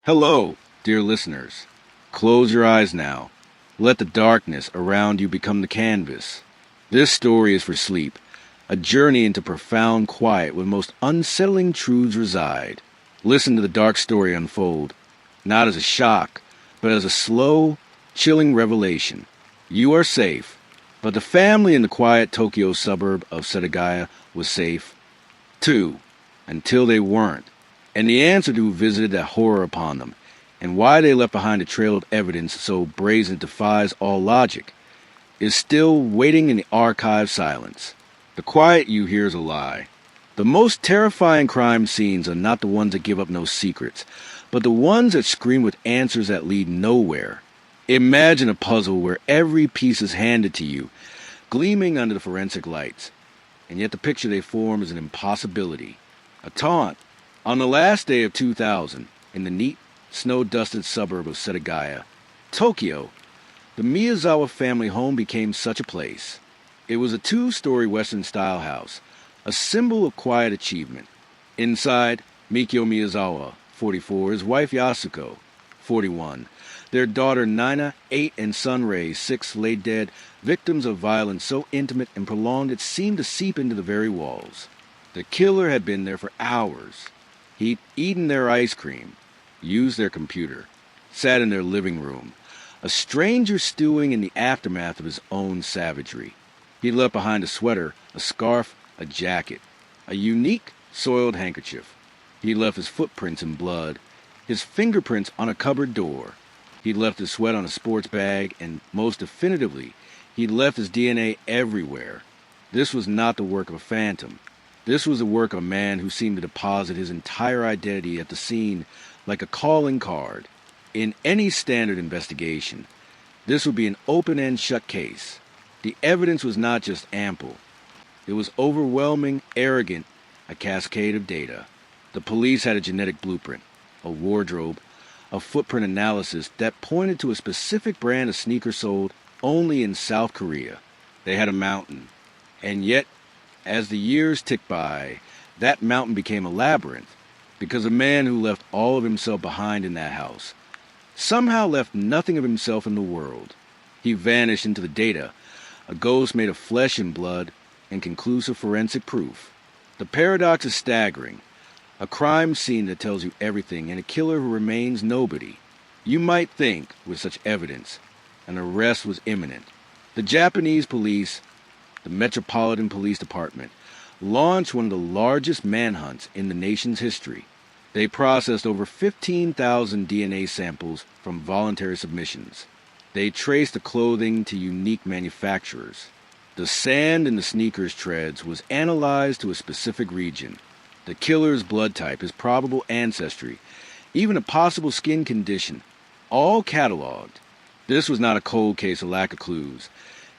Hello, dear listeners. Close your eyes now. Let the darkness around you become the canvas. This story is for sleep, a journey into profound quiet where most unsettling truths reside. Listen to the dark story unfold, not as a shock, but as a slow, chilling revelation. You are safe, but the family in the quiet Tokyo suburb of Setagaya was safe, too, until they weren't. And the answer to who visited that horror upon them, and why they left behind a trail of evidence so brazen it defies all logic, is still waiting in the archive silence. The quiet you hear is a lie. The most terrifying crime scenes are not the ones that give up no secrets, but the ones that scream with answers that lead nowhere. Imagine a puzzle where every piece is handed to you, gleaming under the forensic lights, and yet the picture they form is an impossibility, a taunt. On the last day of 2000, in the neat, snow-dusted suburb of Setagaya, Tokyo, the Miyazawa family home became such a place. It was a two-story Western-style house, a symbol of quiet achievement. Inside, Mikio Miyazawa, 44, his wife Yasuko, 41, their daughter Nina, 8, and son Rei, 6, lay dead, victims of violence so intimate and prolonged it seemed to seep into the very walls. The killer had been there for hours. He'd eaten their ice cream, used their computer, sat in their living room, a stranger stewing in the aftermath of his own savagery. He'd left behind a sweater, a scarf, a jacket, a unique, soiled handkerchief. He'd left his footprints in blood, his fingerprints on a cupboard door. He'd left his sweat on a sports bag, and most definitively, he'd left his DNA everywhere. This was not the work of a phantom. This was the work of a man who seemed to deposit his entire identity at the scene like a calling card. In any standard investigation, this would be an open-end shut case. The evidence was not just ample. It was overwhelming, arrogant, a cascade of data. The police had a genetic blueprint, a wardrobe, a footprint analysis that pointed to a specific brand of sneakers sold only in South Korea. They had a mountain, and yet, as the years ticked by, that mountain became a labyrinth, because a man who left all of himself behind in that house somehow left nothing of himself in the world. He vanished into the data, a ghost made of flesh and blood and conclusive forensic proof. The paradox is staggering. A crime scene that tells you everything and a killer who remains nobody. You might think, with such evidence, an arrest was imminent. The Japanese police, the Metropolitan Police Department, launched one of the largest manhunts in the nation's history. They processed over 15,000 DNA samples from voluntary submissions. They traced the clothing to unique manufacturers. The sand in the sneakers treads was analyzed to a specific region. The killer's blood type, his probable ancestry, even a possible skin condition, all cataloged. This was not a cold case of lack of clues.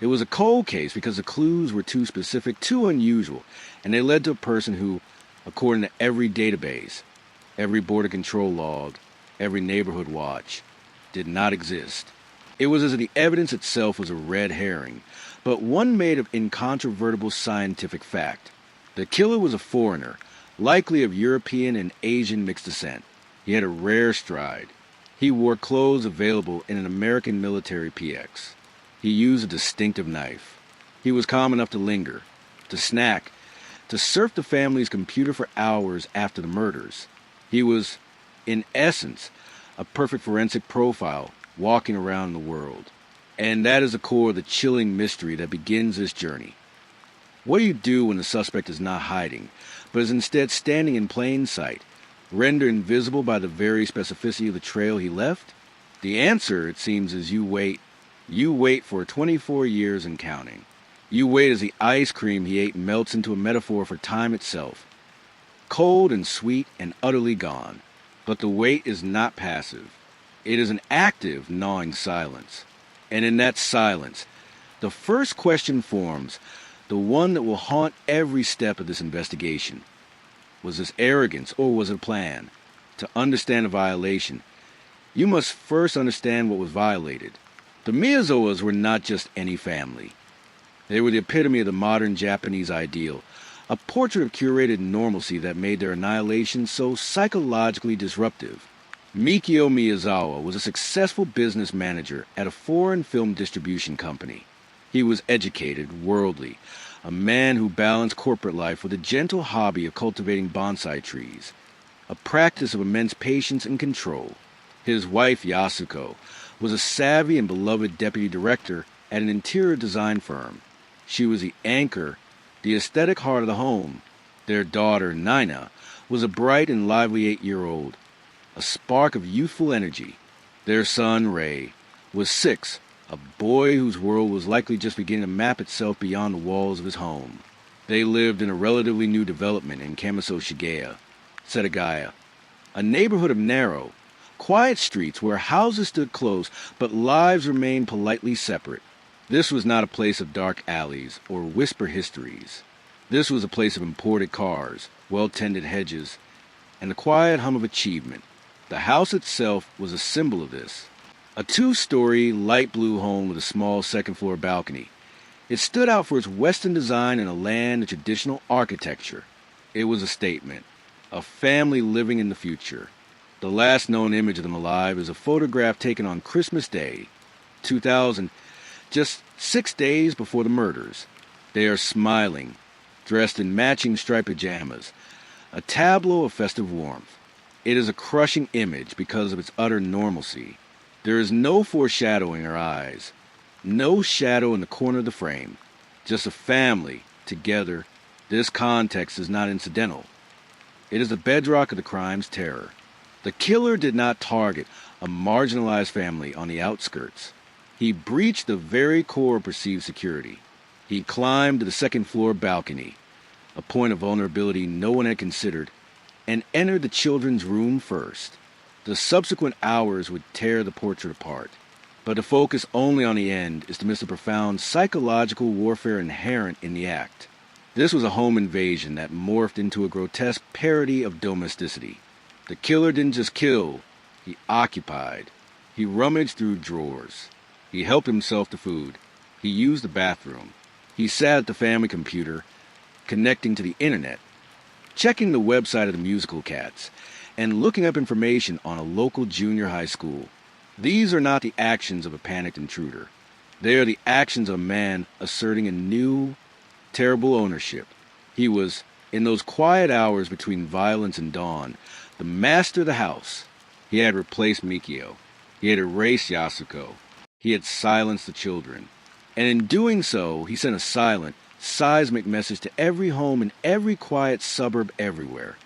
It was a cold case because the clues were too specific, too unusual, and they led to a person who, according to every database, every border control log, every neighborhood watch, did not exist. It was as if the evidence itself was a red herring, but one made of incontrovertible scientific fact. The killer was a foreigner, likely of European and Asian mixed descent. He had a rare stride. He wore clothes available in an American military PX. He used a distinctive knife. He was calm enough to linger, to snack, to surf the family's computer for hours after the murders. He was, in essence, a perfect forensic profile walking around the world. And that is the core of the chilling mystery that begins this journey. What do you do when the suspect is not hiding, but is instead standing in plain sight, rendered invisible by the very specificity of the trail he left? The answer, it seems, is you wait. You wait for 24 years and counting. You wait as the ice cream he ate melts into a metaphor for time itself. Cold and sweet and utterly gone. But the wait is not passive. It is an active, gnawing silence. And in that silence, the first question forms, the one that will haunt every step of this investigation. Was this arrogance or was it a plan? To understand a violation, you must first understand what was violated. The Miyazawas were not just any family. They were the epitome of the modern Japanese ideal, a portrait of curated normalcy that made their annihilation so psychologically disruptive. Mikio Miyazawa was a successful business manager at a foreign film distribution company. He was educated, worldly, a man who balanced corporate life with a gentle hobby of cultivating bonsai trees, a practice of immense patience and control. His wife, Yasuko, was a savvy and beloved deputy director at an interior design firm. She was the anchor, the aesthetic heart of the home. Their daughter, Nina, was a bright and lively 8-year-old, a spark of youthful energy. Their son, Ray, was 6, a boy whose world was likely just beginning to map itself beyond the walls of his home. They lived in a relatively new development in Kamiso Shigeya, Setagaya, a neighborhood of narrow, quiet streets where houses stood close but lives remained politely separate. This was not a place of dark alleys or whisper histories. This was a place of imported cars, well-tended hedges, and the quiet hum of achievement. The house itself was a symbol of this. A 2-story, light blue home with a small second-floor balcony. It stood out for its Western design and a land of traditional architecture. It was a statement, a family living in the future. The last known image of them alive is a photograph taken on Christmas Day, 2000, just 6 days before the murders. They are smiling, dressed in matching striped pajamas, a tableau of festive warmth. It is a crushing image because of its utter normalcy. There is no foreshadowing or eyes, no shadow in the corner of the frame, just a family together. This context is not incidental. It is the bedrock of the crime's terror. The killer did not target a marginalized family on the outskirts. He breached the very core of perceived security. He climbed to the second-floor balcony, a point of vulnerability no one had considered, and entered the children's room first. The subsequent hours would tear the portrait apart, but to focus only on the end is to miss the profound psychological warfare inherent in the act. This was a home invasion that morphed into a grotesque parody of domesticity. The killer didn't just kill, he occupied. He rummaged through drawers. He helped himself to food. He used the bathroom. He sat at the family computer, connecting to the internet, checking the website of the musical Cats, and looking up information on a local junior high school. These are not the actions of a panicked intruder. They are the actions of a man asserting a new, terrible ownership. He was, in those quiet hours between violence and dawn, the master of the house. He had replaced Mikio. He had erased Yasuko. He had silenced the children. And in doing so, he sent a silent, seismic message to every home in every quiet suburb everywhere.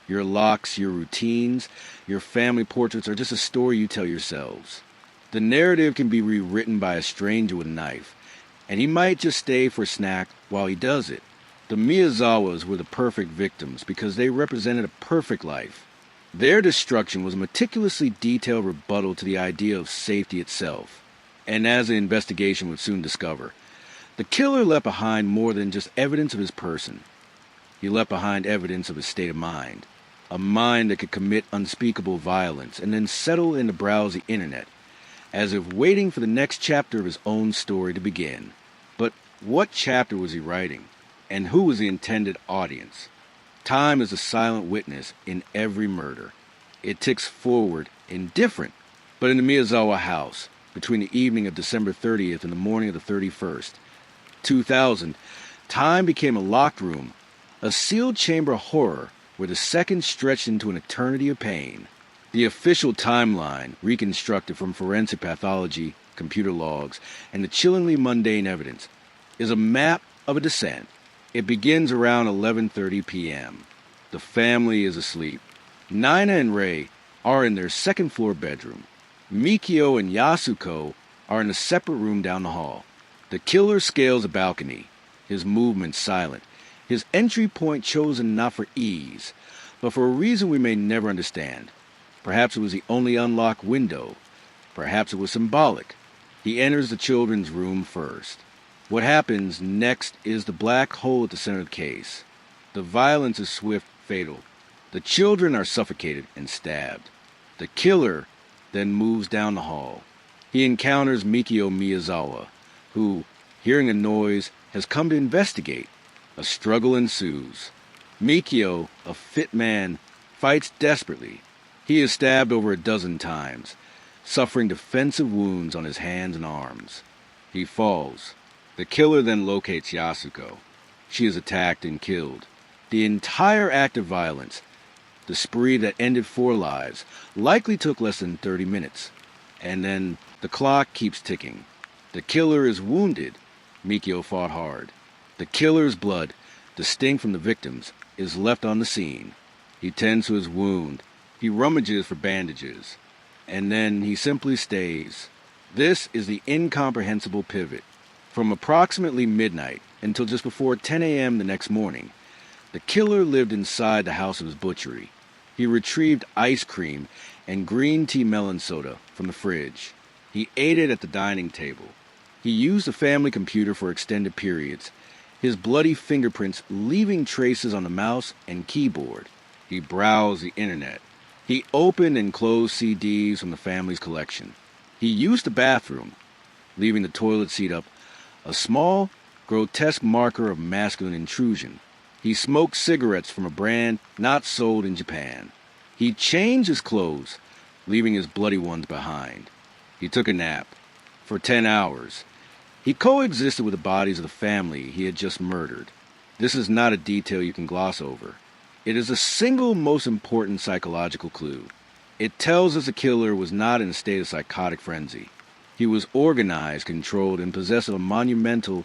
Your locks, your routines, your family portraits are just a story you tell yourselves. The narrative can be rewritten by a stranger with a knife, and he might just stay for a snack while he does it. The Miyazawas were the perfect victims because they represented a perfect life. Their destruction was a meticulously detailed rebuttal to the idea of safety itself. And as the investigation would soon discover, the killer left behind more than just evidence of his person. He left behind evidence of his state of mind. A mind that could commit unspeakable violence and then settle in to browse the internet, as if waiting for the next chapter of his own story to begin. But what chapter was he writing? And who was the intended audience? Time is a silent witness in every murder. It ticks forward, indifferent. But in the Miyazawa house, between the evening of December 30th and the morning of the 31st, 2000, time became a locked room, a sealed chamber of horror where the seconds stretched into an eternity of pain. The official timeline, reconstructed from forensic pathology, computer logs, and the chillingly mundane evidence, is a map of a descent. It begins around 11:30 p.m. The family is asleep. Nina and Ray are in their second-floor bedroom. Mikio and Yasuko are in a separate room down the hall. The killer scales a balcony, his movements silent, his entry point chosen not for ease, but for a reason we may never understand. Perhaps it was the only unlocked window. Perhaps it was symbolic. He enters the children's room first. What happens next is the black hole at the center of the case. The violence is swift, fatal. The children are suffocated and stabbed. The killer then moves down the hall. He encounters Mikio Miyazawa, who, hearing a noise, has come to investigate. A struggle ensues. Mikio, a fit man, fights desperately. He is stabbed over a dozen times, suffering defensive wounds on his hands and arms. He falls. The killer then locates Yasuko. She is attacked and killed. The entire act of violence, the spree that ended 4 lives, likely took less than 30 minutes. And then the clock keeps ticking. The killer is wounded. Mikio fought hard. The killer's blood, distinct from the victim's, is left on the scene. He tends to his wound. He rummages for bandages. And then he simply stays. This is the incomprehensible pivot. From approximately midnight until just before 10 a.m. the next morning, the killer lived inside the house of his butchery. He retrieved ice cream and green tea melon soda from the fridge. He ate it at the dining table. He used the family computer for extended periods, his bloody fingerprints leaving traces on the mouse and keyboard. He browsed the internet. He opened and closed CDs from the family's collection. He used the bathroom, leaving the toilet seat up, a small, grotesque marker of masculine intrusion. He smoked cigarettes from a brand not sold in Japan. He changed his clothes, leaving his bloody ones behind. He took a nap. For 10 hours. He coexisted with the bodies of the family he had just murdered. This is not a detail you can gloss over. It is the single most important psychological clue. It tells us the killer was not in a state of psychotic frenzy. He was organized, controlled, and possessed of a monumental,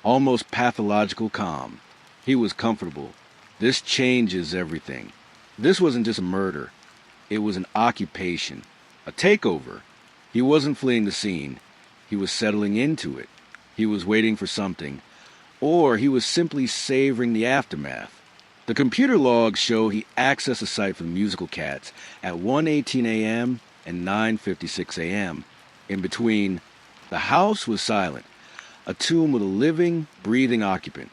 almost pathological calm. He was comfortable. This changes everything. This wasn't just a murder. It was an occupation, a takeover. He wasn't fleeing the scene. He was settling into it. He was waiting for something. Or he was simply savoring the aftermath. The computer logs show he accessed the site for the musical Cats at 1:18 a.m. and 9:56 a.m. In between, the house was silent, a tomb with a living, breathing occupant.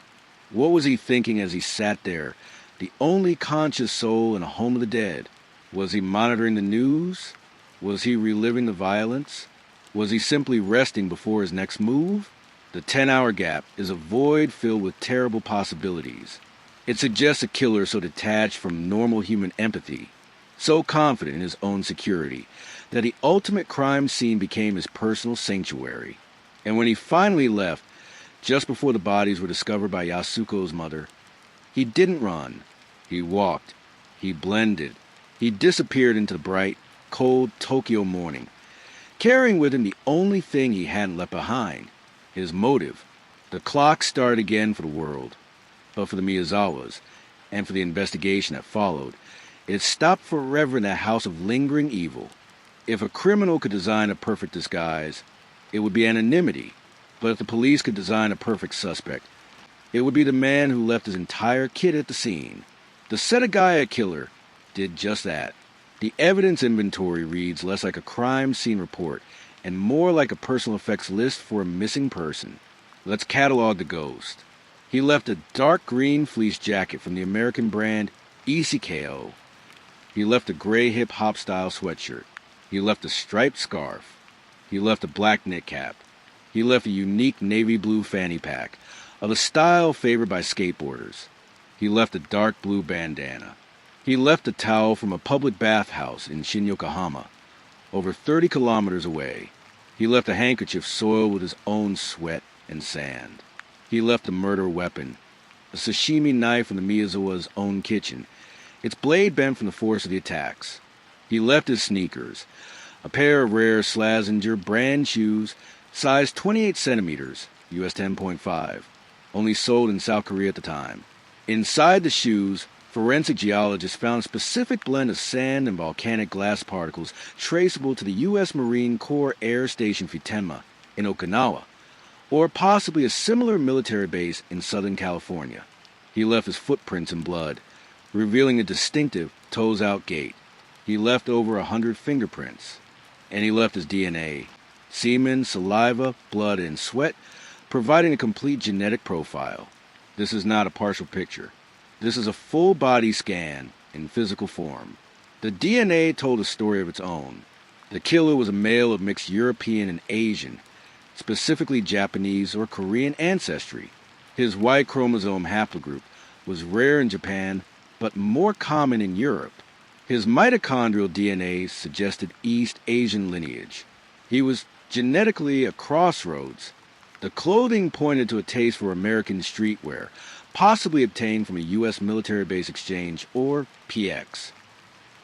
What was he thinking as he sat there, the only conscious soul in a home of the dead? Was he monitoring the news? Was he reliving the violence? Was he simply resting before his next move? The 10-hour gap is a void filled with terrible possibilities. It suggests a killer so detached from normal human empathy, so confident in his own security, that the ultimate crime scene became his personal sanctuary. And when he finally left, just before the bodies were discovered by Yasuko's mother, he didn't run. He walked. He blended. He disappeared into the bright, cold Tokyo morning, carrying with him the only thing he hadn't left behind, his motive. The clock started again for the world. But for the Miyazawas, and for the investigation that followed, it stopped forever in that house of lingering evil. If a criminal could design a perfect disguise, it would be anonymity. But if the police could design a perfect suspect, it would be the man who left his entire kit at the scene. The Setagaya killer did just that. The evidence inventory reads less like a crime scene report and more like a personal effects list for a missing person. Let's catalog the ghost. He left a dark green fleece jacket from the American brand Isikeo. He left a gray hip-hop style sweatshirt. He left a striped scarf. He left a black knit cap. He left a unique navy blue fanny pack, of a style favored by skateboarders. He left a dark blue bandana. He left a towel from a public bathhouse in Shin-Yokohama, over 30 kilometers away. He left a handkerchief soiled with his own sweat and sand. He left a murder weapon, a sashimi knife from the Miyazawa's own kitchen, its blade bent from the force of the attacks. He left his sneakers, a pair of rare Slazenger brand shoes, size 28 centimeters, US 10.5, only sold in South Korea at the time. Inside the shoes, forensic geologists found a specific blend of sand and volcanic glass particles traceable to the U.S. Marine Corps Air Station Futenma in Okinawa, or possibly a similar military base in Southern California. He left his footprints in blood, revealing a distinctive toes-out gait. He left over 100 fingerprints, and he left his DNA, semen, saliva, blood, and sweat, providing a complete genetic profile. This is not a partial picture. This is a full-body scan in physical form. The DNA told a story of its own. The killer was a male of mixed European and Asian, specifically Japanese or Korean ancestry. His Y chromosome haplogroup was rare in Japan, but more common in Europe. His mitochondrial DNA suggested East Asian lineage. He was genetically a crossroads. The clothing pointed to a taste for American streetwear, possibly obtained from a U.S. military base exchange or PX.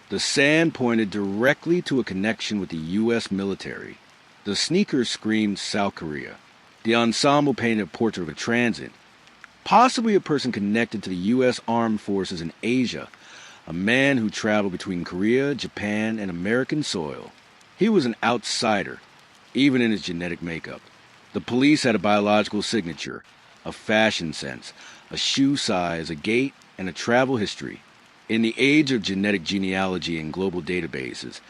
The sand pointed directly to a connection with the U.S. military. The sneakers screamed South Korea. The ensemble painted a portrait of a transit, possibly a person connected to the U.S. Armed Forces in Asia, a man who traveled between Korea, Japan, and American soil. He was an outsider, even in his genetic makeup. The police had a biological signature, a fashion sense, a shoe size, a gait, and a travel history. In the age of genetic genealogy and global databases,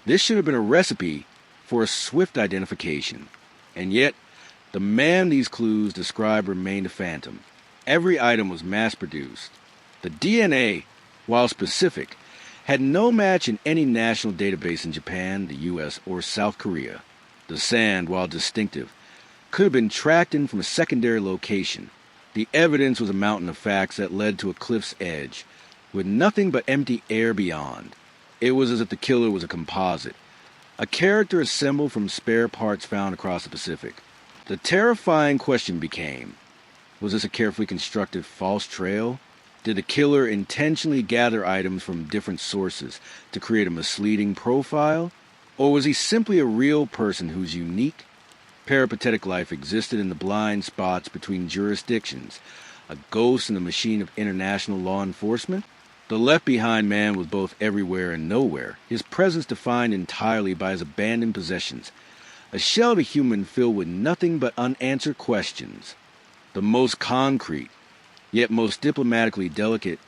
this should have been a recipe for a swift identification. And yet, the man these clues describe remained a phantom. Every item was mass-produced. The DNA, while specific, had no match in any national database in Japan, the U.S., or South Korea. The sand, while distinctive, could have been tracked in from a secondary location. The evidence was a mountain of facts that led to a cliff's edge, with nothing but empty air beyond. It was as if the killer was a composite, a character assembled from spare parts found across the Pacific. The terrifying question became, was this a carefully constructed false trail? Did the killer intentionally gather items from different sources to create a misleading profile? Or was he simply a real person whose unique, peripatetic life existed in the blind spots between jurisdictions, a ghost in the machine of international law enforcement? The left-behind man was both everywhere and nowhere, his presence defined entirely by his abandoned possessions, a shell of a human filled with nothing but unanswered questions. The most concrete, yet most diplomatically delicate,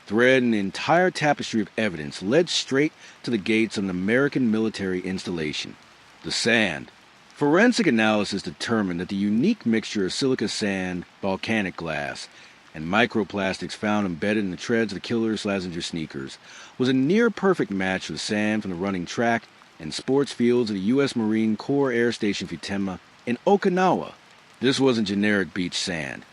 thread in the entire tapestry of evidence led straight to the gates of an American military installation. The sand. Forensic analysis determined that the unique mixture of silica sand, volcanic glass, and microplastics found embedded in the treads of the killer's Slazenger sneakers was a near-perfect match for the sand from the running track and sports fields of the U.S. Marine Corps Air Station Futenma in Okinawa. This wasn't generic beach sand.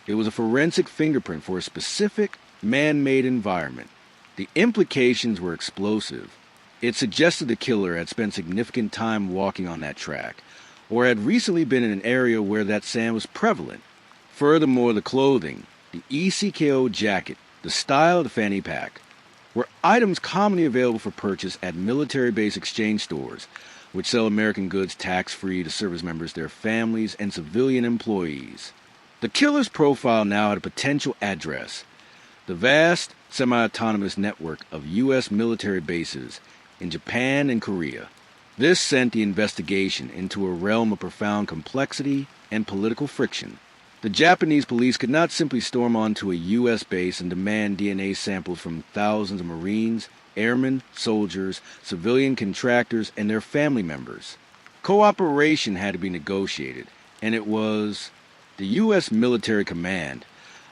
It was a forensic fingerprint for a specific, man-made environment. The implications were explosive. It suggested the killer had spent significant time walking on that track, or had recently been in an area where that sand was prevalent. Furthermore, the clothing, the ECKO jacket, the style of the fanny pack, were items commonly available for purchase at military base exchange stores, which sell American goods tax-free to service members, their families, and civilian employees. The killer's profile now had a potential address: the vast, semi-autonomous network of U.S. military bases in Japan and Korea. This sent the investigation into a realm of profound complexity and political friction. The Japanese police could not simply storm onto a U.S. base and demand DNA samples from thousands of Marines, airmen, soldiers, civilian contractors, and their family members. Cooperation had to be negotiated, and it was the U.S. military command,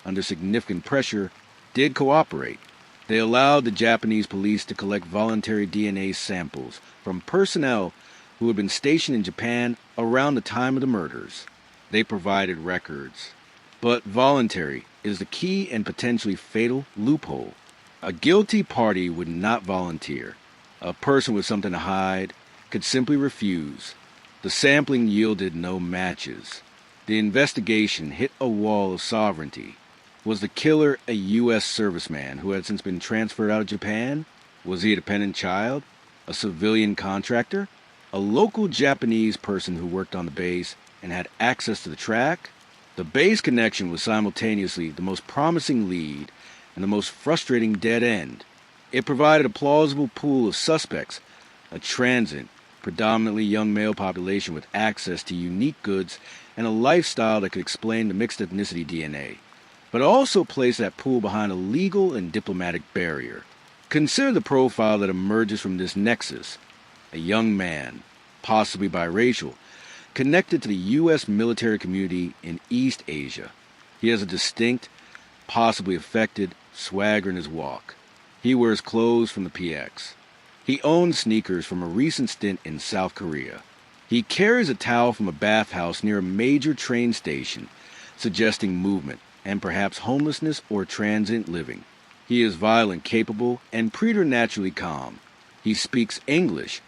under significant pressure, did cooperate. They allowed the Japanese police to collect voluntary DNA samples from personnel who had been stationed in Japan around the time of the murders. They provided records. But voluntary is the key and potentially fatal loophole. A guilty party would not volunteer. A person with something to hide could simply refuse. The sampling yielded no matches. The investigation hit a wall of sovereignty. Was the killer a U.S. serviceman who had since been transferred out of Japan? Was he a dependent child? A civilian contractor? A local Japanese person who worked on the base and had access to the track? The base connection was simultaneously the most promising lead and the most frustrating dead end. It provided a plausible pool of suspects, a transient, predominantly young male population with access to unique goods and a lifestyle that could explain the mixed ethnicity DNA, but also placed that pool behind a legal and diplomatic barrier. Consider the profile that emerges from this nexus: a young man, possibly biracial, connected to the U.S. military community in East Asia. He has a distinct, possibly affected, swagger in his walk. He wears clothes from the PX. He owns sneakers from a recent stint in South Korea. He carries a towel from a bathhouse near a major train station, suggesting movement and perhaps homelessness or transient living. He is violent, capable, and preternaturally calm. He speaks English,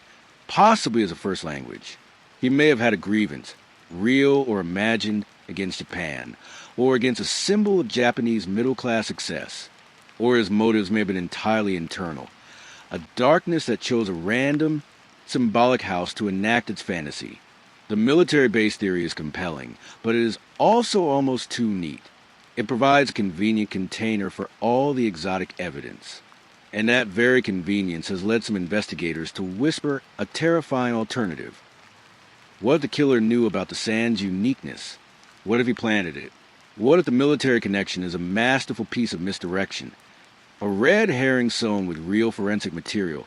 possibly as a first language. He may have had a grievance, real or imagined, against Japan, or against a symbol of Japanese middle-class success, or his motives may have been entirely internal, a darkness that chose a random, symbolic house to enact its fantasy. The military base theory is compelling, but it is also almost too neat. It provides a convenient container for all the exotic evidence. And that very convenience has led some investigators to whisper a terrifying alternative. What if the killer knew about the sand's uniqueness? What if he planted it? What if the military connection is a masterful piece of misdirection? A red herring sewn with real forensic material,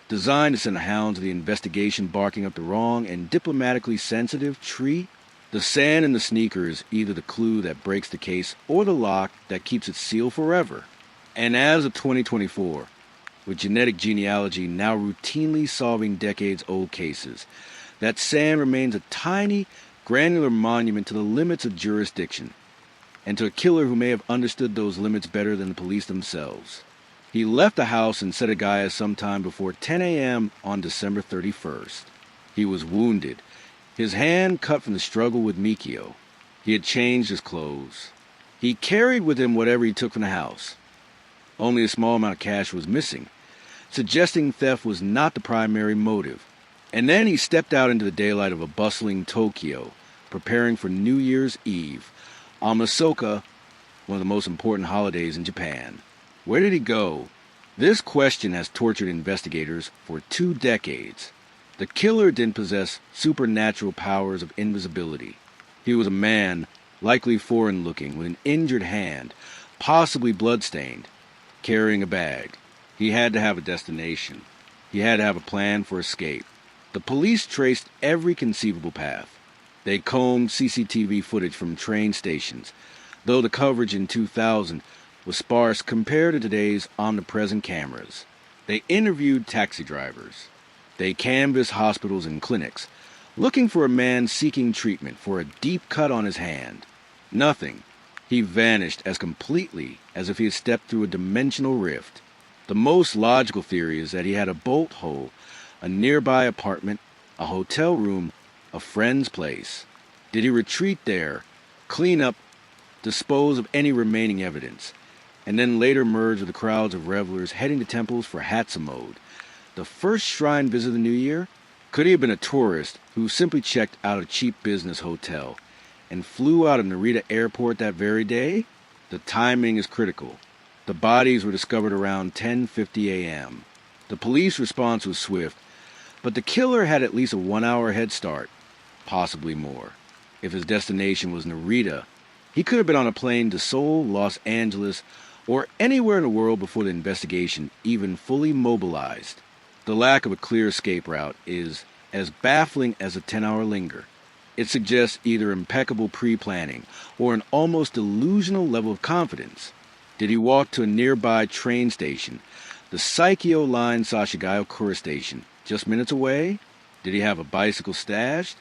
designed to send the hounds of the investigation barking up the wrong and diplomatically sensitive tree? The sand in the sneaker is either the clue that breaks the case or the lock that keeps it sealed forever. And as of 2024, with genetic genealogy now routinely solving decades-old cases, that sand remains a tiny, granular monument to the limits of jurisdiction, and to a killer who may have understood those limits better than the police themselves. He left the house in Setagaya sometime before 10 a.m. on December 31st. He was wounded, his hand cut from the struggle with Mikio. He had changed his clothes. He carried with him whatever he took from the house. Only a small amount of cash was missing, suggesting theft was not the primary motive. And then he stepped out into the daylight of a bustling Tokyo, preparing for New Year's Eve, Amasoka, one of the most important holidays in Japan. Where did he go? This question has tortured investigators for 2 decades. The killer didn't possess supernatural powers of invisibility. He was a man, likely foreign-looking, with an injured hand, possibly blood-stained, carrying a bag. He had to have a destination. He had to have a plan for escape. The police traced every conceivable path. They combed CCTV footage from train stations, though the coverage in 2000 was sparse compared to today's omnipresent cameras. They interviewed taxi drivers. They canvassed hospitals and clinics, looking for a man seeking treatment for a deep cut on his hand. Nothing. He vanished as completely as if he had stepped through a dimensional rift. The most logical theory is that he had a bolt hole, a nearby apartment, a hotel room, a friend's place. Did he retreat there, clean up, dispose of any remaining evidence, and then later merge with the crowds of revelers heading to temples for Hatsumode, the first shrine visit of the new year? Could he have been a tourist who simply checked out a cheap business hotel and flew out of Narita Airport that very day? The timing is critical. The bodies were discovered around 10:50 a.m. The police response was swift, but the killer had at least a 1-hour head start, possibly more. If his destination was Narita, he could have been on a plane to Seoul, Los Angeles, or anywhere in the world before the investigation even fully mobilized. The lack of a clear escape route is as baffling as a 10-hour linger. It suggests either impeccable pre-planning or an almost delusional level of confidence. Did he walk to a nearby train station, the Saikyo Line Sashigayo-kura station, just minutes away? Did he have a bicycle stashed?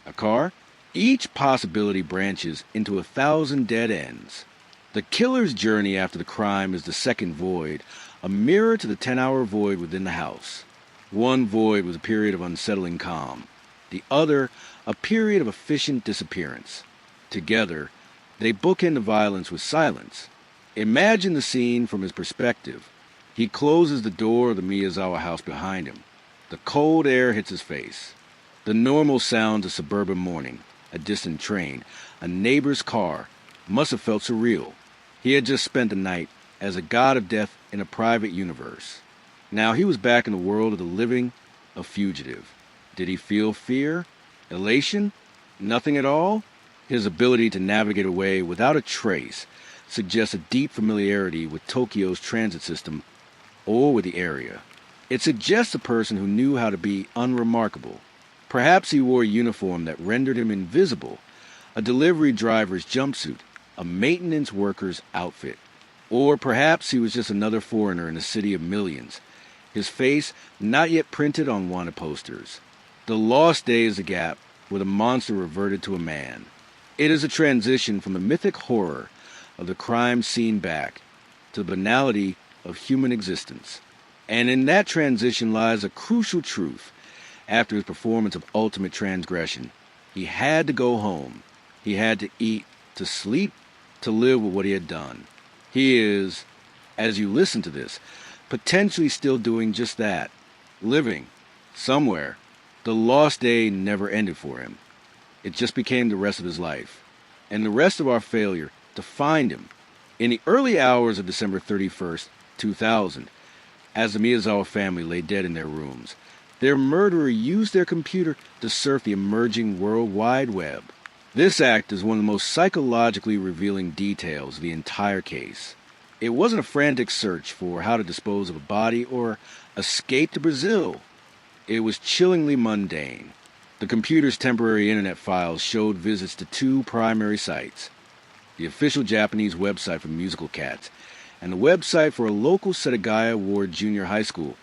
A car? Each possibility branches into 1,000 dead ends. The killer's journey after the crime is the second void, a mirror to the 10-hour void within the house. One void was a period of unsettling calm. The other, a period of efficient disappearance. Together, they bookend the violence with silence. Imagine the scene from his perspective. He closes the door of the Miyazawa house behind him. The cold air hits his face. The normal sounds of suburban morning, a distant train, a neighbor's car, must have felt surreal. He had just spent the night as a god of death in a private universe. Now he was back in the world of the living, a fugitive. Did he feel fear? Elation? Nothing at all? His ability to navigate away without a trace suggests a deep familiarity with Tokyo's transit system or with the area. It suggests a person who knew how to be unremarkable. Perhaps he wore a uniform that rendered him invisible, a delivery driver's jumpsuit, a maintenance worker's outfit. Or perhaps he was just another foreigner in a city of millions, his face not yet printed on wanted posters. The lost day is a gap where the monster reverted to a man. It is a transition from the mythic horror of the crime scene back to the banality of human existence. And in that transition lies a crucial truth. After his performance of ultimate transgression, he had to go home. He had to eat, to sleep, to live with what he had done. He is, as you listen to this, potentially still doing just that. Living. Somewhere. The lost day never ended for him. It just became the rest of his life. And the rest of our failure to find him. In the early hours of December 31st, 2000, as the Miyazawa family lay dead in their rooms, their murderer used their computer to surf the emerging World Wide Web. This act is one of the most psychologically revealing details of the entire case. It wasn't a frantic search for how to dispose of a body or escape to Brazil. It was chillingly mundane. The computer's temporary internet files showed visits to two primary sites: the official Japanese website for musical cats and the website for a local Setagaya Ward Junior High School,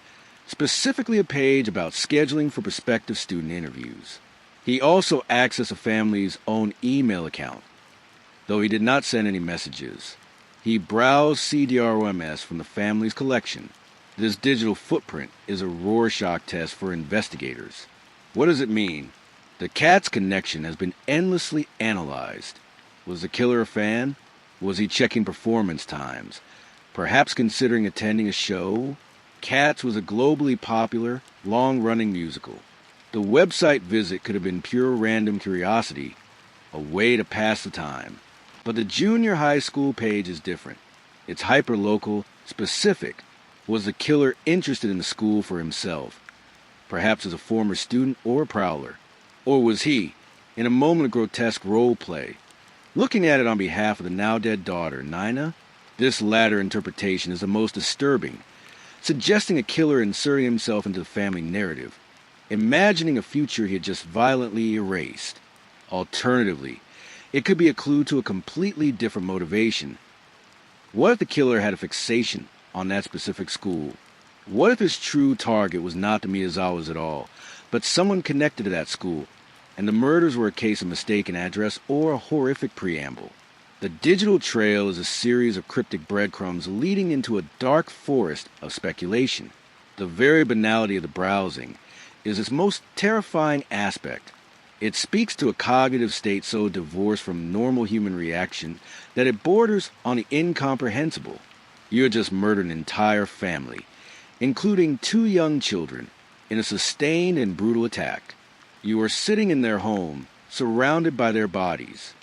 specifically a page about scheduling for prospective student interviews. He also accessed a family's own email account, though he did not send any messages. He browsed CD-ROMs from the family's collection. This digital footprint is a Rorschach test for investigators. What does it mean? The cat's connection has been endlessly analyzed. Was the killer a fan? Was he checking performance times? Perhaps considering attending a show? Cats was a globally popular, long-running musical. The website visit could have been pure random curiosity, a way to pass the time. But the junior high school page is different. It's hyper-local, specific. Was the killer interested in the school for himself? Perhaps as a former student or a prowler? Or was he, in a moment of grotesque role play, looking at it on behalf of the now-dead daughter, Nina? This latter interpretation is the most disturbing, suggesting a killer inserting himself into the family narrative, imagining a future he had just violently erased. Alternatively, it could be a clue to a completely different motivation. What if the killer had a fixation on that specific school? What if his true target was not the Miyazawas at all, but someone connected to that school, and the murders were a case of mistaken address or a horrific preamble? The digital trail is a series of cryptic breadcrumbs leading into a dark forest of speculation. The very banality of the browsing is its most terrifying aspect. It speaks to a cognitive state so divorced from normal human reaction that it borders on the incomprehensible. You had just murdered an entire family, including two young children, in a sustained and brutal attack. You are sitting in their home, surrounded by their bodies,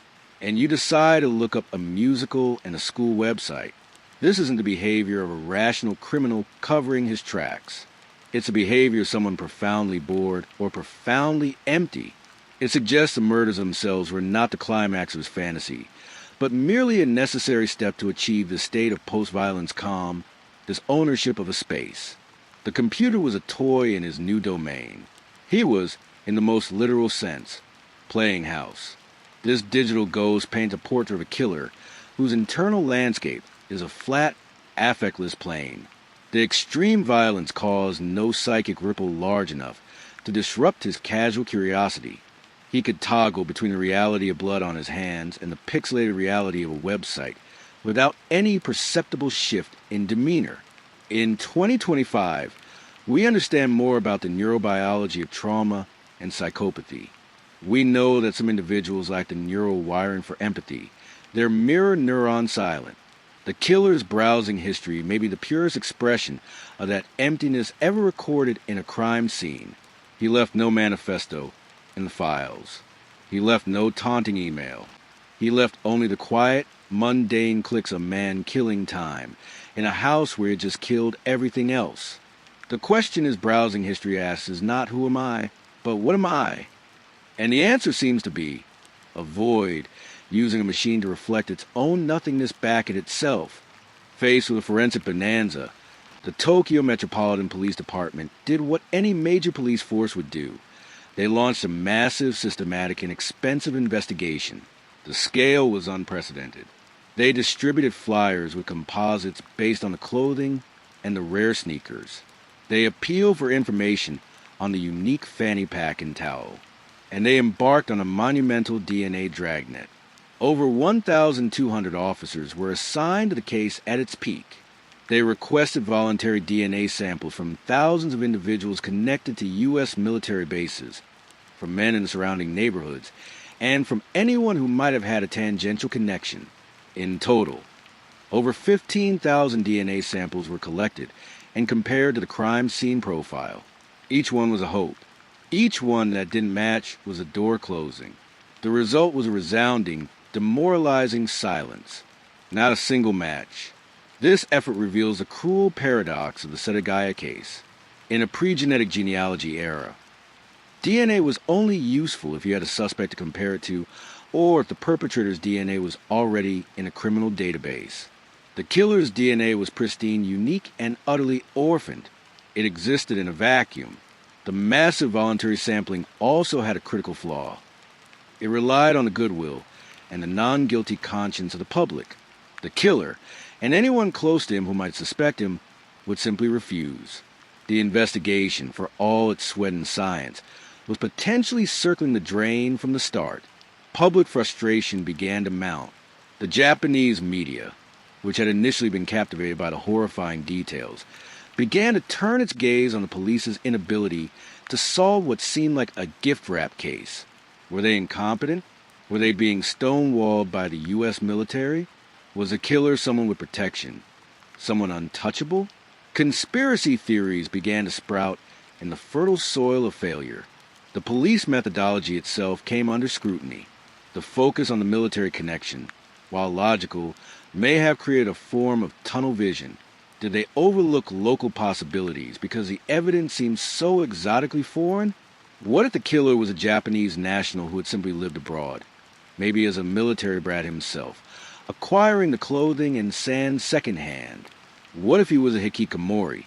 and you decide to look up a musical and a school website. This isn't the behavior of a rational criminal covering his tracks. It's the behavior of someone profoundly bored or profoundly empty. It suggests the murders themselves were not the climax of his fantasy, but merely a necessary step to achieve the state of post-violence calm, this ownership of a space. The computer was a toy in his new domain. He was, in the most literal sense, playing house. This digital ghost paints a portrait of a killer whose internal landscape is a flat, affectless plane. The extreme violence caused no psychic ripple large enough to disrupt his casual curiosity. He could toggle between the reality of blood on his hands and the pixelated reality of a website without any perceptible shift in demeanor. In 2025, we understand more about the neurobiology of trauma and psychopathy. We know that some individuals lack the neural wiring for empathy, their mirror neuron silent. The killer's browsing history may be the purest expression of that emptiness ever recorded in a crime scene. He left no manifesto in the files. He left no taunting email. He left only the quiet, mundane clicks of man killing time in a house where he just killed everything else. The question his browsing history asks is not who am I, but what am I? And the answer seems to be a void, using a machine to reflect its own nothingness back at itself. Faced with a forensic bonanza, the Tokyo Metropolitan Police Department did what any major police force would do. They launched a massive, systematic, and expensive investigation. The scale was unprecedented. They distributed flyers with composites based on the clothing and the rare sneakers. They appealed for information on the unique fanny pack and towel. And they embarked on a monumental DNA dragnet. Over 1,200 officers were assigned to the case at its peak. They requested voluntary DNA samples from thousands of individuals connected to U.S. military bases, from men in the surrounding neighborhoods, and from anyone who might have had a tangential connection. In total, over 15,000 DNA samples were collected and compared to the crime scene profile. Each one was a hope. Each one that didn't match was a door closing. The result was a resounding, demoralizing silence. Not a single match. This effort reveals the cruel paradox of the Setagaya case. In a pre-genetic genealogy era, DNA was only useful if you had a suspect to compare it to, or if the perpetrator's DNA was already in a criminal database. The killer's DNA was pristine, unique, and utterly orphaned. It existed in a vacuum. The massive voluntary sampling also had a critical flaw. It relied on the goodwill and the non-guilty conscience of the public. The killer, and anyone close to him who might suspect him, would simply refuse. The investigation, for all its sweat and science, was potentially circling the drain from the start. Public frustration began to mount. The Japanese media, which had initially been captivated by the horrifying details, began to turn its gaze on the police's inability to solve what seemed like a gift wrap case. Were they incompetent? Were they being stonewalled by the U.S. military? Was the killer someone with protection? Someone untouchable? Conspiracy theories began to sprout in the fertile soil of failure. The police methodology itself came under scrutiny. The focus on the military connection, while logical, may have created a form of tunnel vision. Did they overlook local possibilities because the evidence seemed so exotically foreign? What if the killer was a Japanese national who had simply lived abroad, maybe as a military brat himself, acquiring the clothing and sand secondhand? What if he was a hikikomori,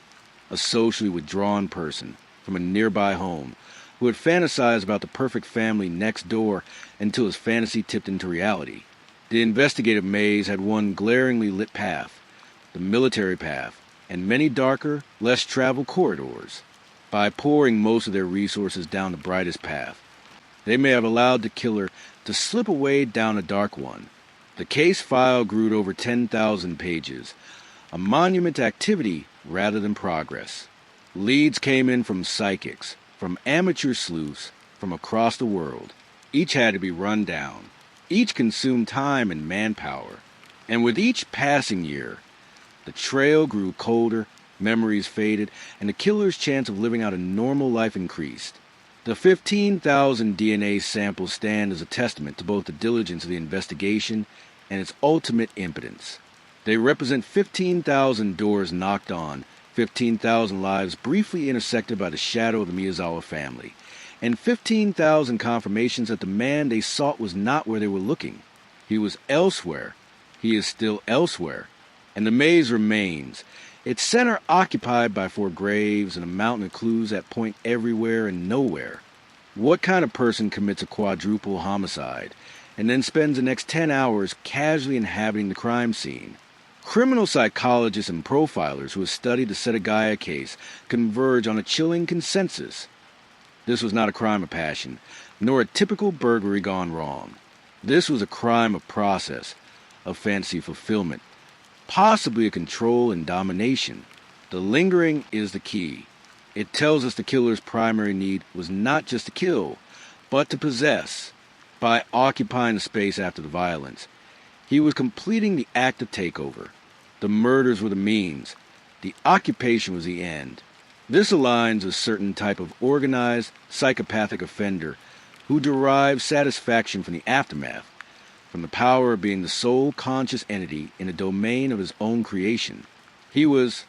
a socially withdrawn person from a nearby home who had fantasized about the perfect family next door until his fantasy tipped into reality? The investigative maze had one glaringly lit path, the military path, and many darker, less traveled corridors. By pouring most of their resources down the brightest path, they may have allowed the killer to slip away down a dark one. The case file grew to over 10,000 pages, a monument to activity rather than progress. Leads came in from psychics, from amateur sleuths, from across the world. Each had to be run down. Each consumed time and manpower. And with each passing year, the trail grew colder, memories faded, and the killer's chance of living out a normal life increased. The 15,000 DNA samples stand as a testament to both the diligence of the investigation and its ultimate impotence. They represent 15,000 doors knocked on, 15,000 lives briefly intersected by the shadow of the Miyazawa family, and 15,000 confirmations that the man they sought was not where they were looking. He was elsewhere. He is still elsewhere. And the maze remains, its center occupied by 4 graves and a mountain of clues that point everywhere and nowhere. What kind of person commits a quadruple homicide and then spends the next 10 hours casually inhabiting the crime scene? Criminal psychologists and profilers who have studied the Setagaya case converge on a chilling consensus. This was not a crime of passion, nor a typical burglary gone wrong. This was a crime of process, of fantasy fulfillment, possibly a control and domination. The lingering is the key. It tells us the killer's primary need was not just to kill, but to possess. By occupying the space after the violence, he was completing the act of takeover. The murders were the means. The occupation was the end. This aligns a certain type of organized, psychopathic offender who derives satisfaction from the aftermath, from the power of being the sole conscious entity in a domain of his own creation. He was,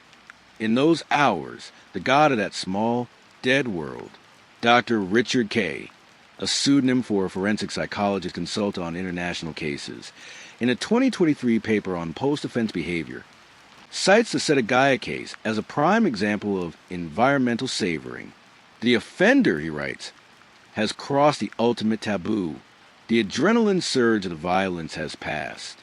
in those hours, the god of that small, dead world. Dr. Richard K., a pseudonym for a forensic psychologist consultant on international cases, in a 2023 paper on post-offense behavior, cites the Setagaya case as a prime example of environmental savoring. The offender, he writes, has crossed the ultimate taboo. The adrenaline surge of the violence has passed.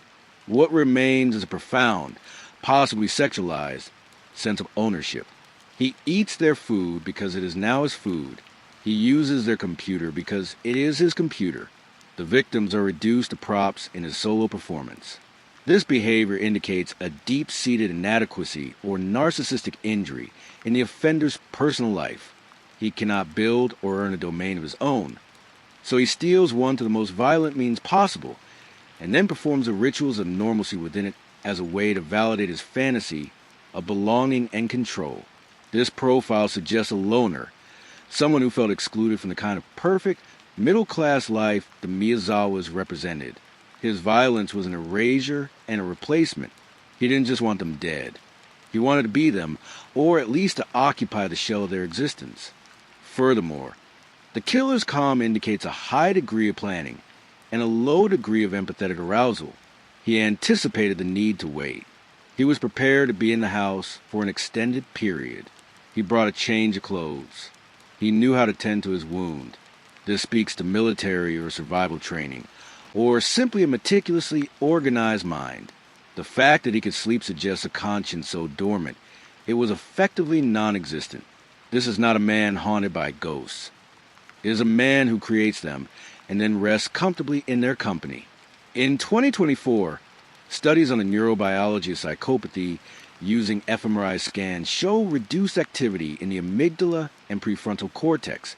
What remains is a profound, possibly sexualized, sense of ownership. He eats their food because it is now his food. He uses their computer because it is his computer. The victims are reduced to props in his solo performance. This behavior indicates a deep-seated inadequacy or narcissistic injury in the offender's personal life. He cannot build or earn a domain of his own, so he steals one to the most violent means possible, and then performs the rituals of normalcy within it as a way to validate his fantasy of belonging and control. This profile suggests a loner, someone who felt excluded from the kind of perfect, middle-class life the Miyazawas represented. His violence was an erasure and a replacement. He didn't just want them dead. He wanted to be them, or at least to occupy the shell of their existence. Furthermore, the killer's calm indicates a high degree of planning and a low degree of empathetic arousal. He anticipated the need to wait. He was prepared to be in the house for an extended period. He brought a change of clothes. He knew how to tend to his wound. This speaks to military or survival training, or simply a meticulously organized mind. The fact that he could sleep suggests a conscience so dormant, it was effectively non-existent. This is not a man haunted by ghosts. It is a man who creates them and then rests comfortably in their company. In 2024, studies on the neurobiology of psychopathy using fMRI scans show reduced activity in the amygdala and prefrontal cortex,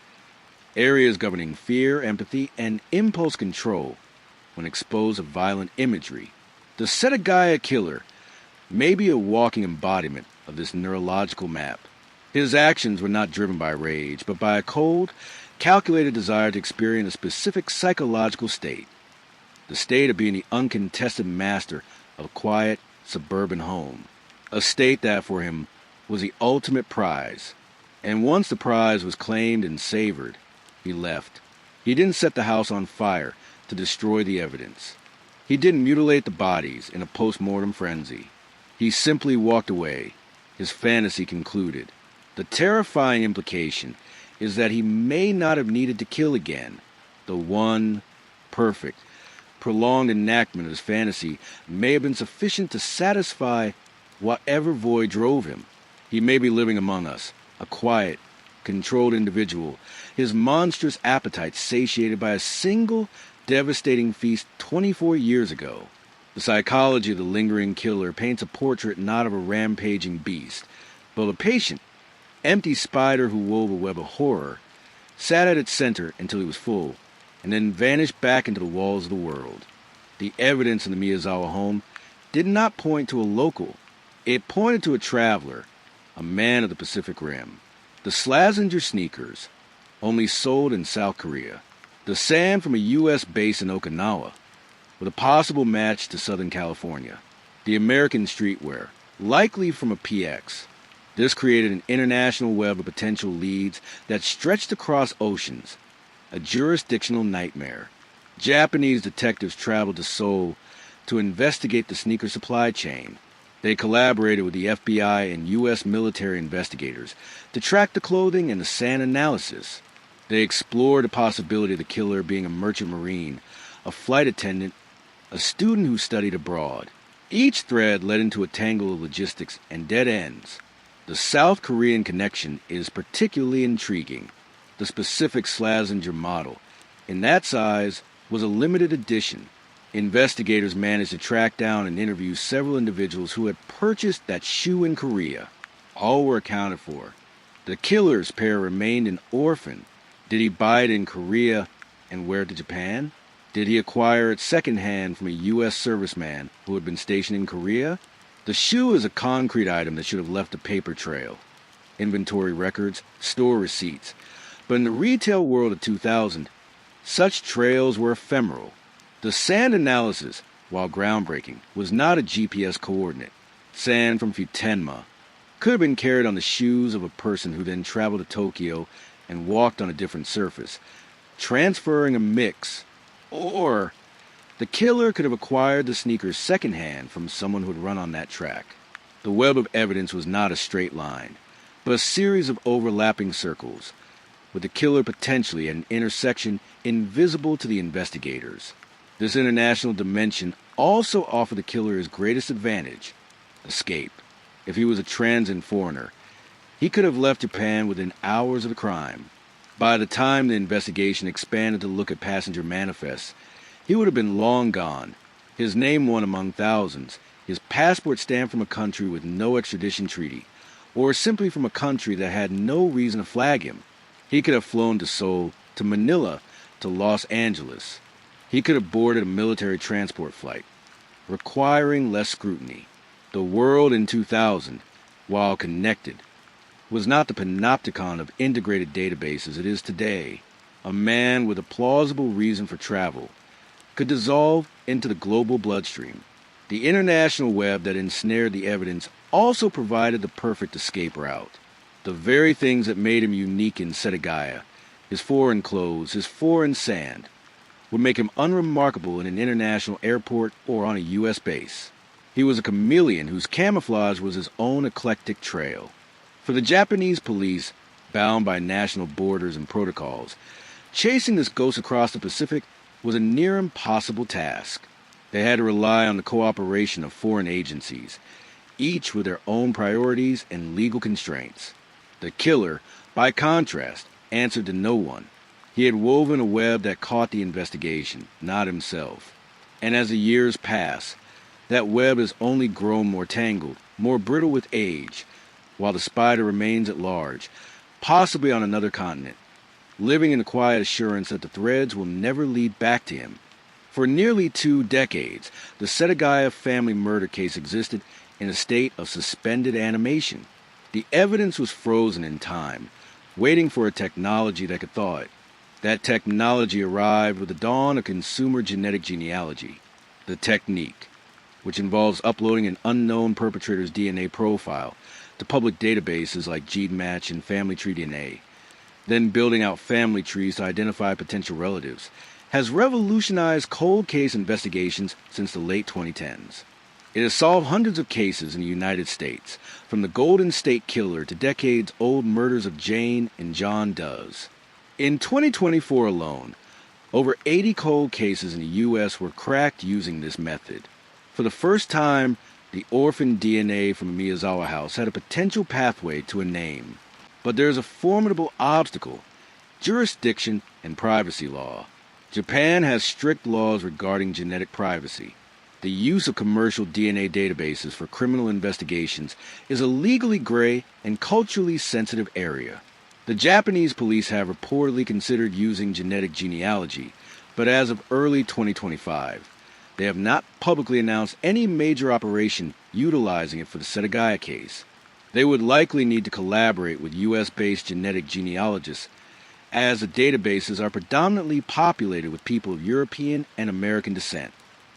areas governing fear, empathy, and impulse control when exposed to violent imagery. The Setagaya killer may be a walking embodiment of this neurological map. His actions were not driven by rage, but by a cold, calculated desire to experience a specific psychological state. The state of being the uncontested master of a quiet, suburban home. A state that, for him, was the ultimate prize. And once the prize was claimed and savored, he left. He didn't set the house on fire to destroy the evidence. He didn't mutilate the bodies in a post-mortem frenzy. He simply walked away. His fantasy concluded. The terrifying implication is that he may not have needed to kill again. The one, perfect, prolonged enactment of his fantasy may have been sufficient to satisfy whatever void drove him. He may be living among us, a quiet, controlled individual, his monstrous appetite satiated by a single, devastating feast 24 years ago. The psychology of the lingering killer paints a portrait not of a rampaging beast, but of a patient, empty spider who wove a web of horror, sat at its center until he was full, and then vanished back into the walls of the world. The evidence in the Miyazawa home did not point to a local. It pointed to a traveler, a man of the Pacific Rim. The Slazenger sneakers, only sold in South Korea. The sand from a U.S. base in Okinawa, with a possible match to Southern California. The American streetwear, likely from a PX. This created an international web of potential leads that stretched across oceans, a jurisdictional nightmare. Japanese detectives traveled to Seoul to investigate the sneaker supply chain. They collaborated with the FBI and U.S. military investigators to track the clothing and the sand analysis. They explored the possibility of the killer being a merchant marine, a flight attendant, a student who studied abroad. Each thread led into a tangle of logistics and dead ends. The South Korean connection is particularly intriguing. The specific Slazenger model, in that size, was a limited edition. Investigators managed to track down and interview several individuals who had purchased that shoe in Korea. All were accounted for. The killer's pair remained an orphan. Did he buy it in Korea and wear it to Japan? Did he acquire it secondhand from a U.S. serviceman who had been stationed in Korea? The shoe is a concrete item that should have left a paper trail. Inventory records, store receipts. But in the retail world of 2000, such trails were ephemeral. The sand analysis, while groundbreaking, was not a GPS coordinate. Sand from Futenma could have been carried on the shoes of a person who then traveled to Tokyo and walked on a different surface, transferring a mix. Or the killer could have acquired the sneakers secondhand from someone who had run on that track. The web of evidence was not a straight line, but a series of overlapping circles, with the killer potentially at an intersection invisible to the investigators. This international dimension also offered the killer his greatest advantage: escape. If he was a transient foreigner, he could have left Japan within hours of the crime. By the time the investigation expanded to look at passenger manifests, he would have been long gone, His name one among thousands, his passport stamped from a country with no extradition treaty, or simply from a country that had no reason to flag him. He could have flown to Seoul, to Manila, to Los Angeles. He could have boarded a military transport flight, requiring less scrutiny. The world in 2000, while connected, was not the panopticon of integrated databases it is today. A man with a plausible reason for travel could dissolve into the global bloodstream. The international web that ensnared the evidence also provided the perfect escape route. The very things that made him unique in Setagaya, his foreign clothes, his foreign sand, would make him unremarkable in an international airport or on a U.S. base. He was a chameleon whose camouflage was his own eclectic trail. For the Japanese police, bound by national borders and protocols, chasing this ghost across the Pacific was a near impossible task. They had to rely on the cooperation of foreign agencies, each with their own priorities and legal constraints. The killer, by contrast, answered to no one. He had woven a web that caught the investigation, not himself. And as the years pass, that web has only grown more tangled, more brittle with age, while the spider remains at large, possibly on another continent, living in the quiet assurance that the threads will never lead back to him. For nearly 2 decades, the Setagaya family murder case existed in a state of suspended animation. The evidence was frozen in time, waiting for a technology that could thaw it. That technology arrived with the dawn of consumer genetic genealogy, the technique, which involves uploading an unknown perpetrator's DNA profile to public databases like GeneMatch and Family Tree DNA, then building out family trees to identify potential relatives, has revolutionized cold case investigations since the late 2010s. It has solved hundreds of cases in the United States, from the Golden State Killer to decades-old murders of Jane and John Does. In 2024 alone, over 80 cold cases in the U.S. were cracked using this method. For the first time, the orphan DNA from a Miyazawa house had a potential pathway to a name. But there is a formidable obstacle: jurisdiction and privacy law. Japan has strict laws regarding genetic privacy. The use of commercial DNA databases for criminal investigations is a legally gray and culturally sensitive area. The Japanese police have reportedly considered using genetic genealogy, but as of early 2025, they have not publicly announced any major operation utilizing it for the Setagaya case. They would likely need to collaborate with U.S.-based genetic genealogists, as the databases are predominantly populated with people of European and American descent.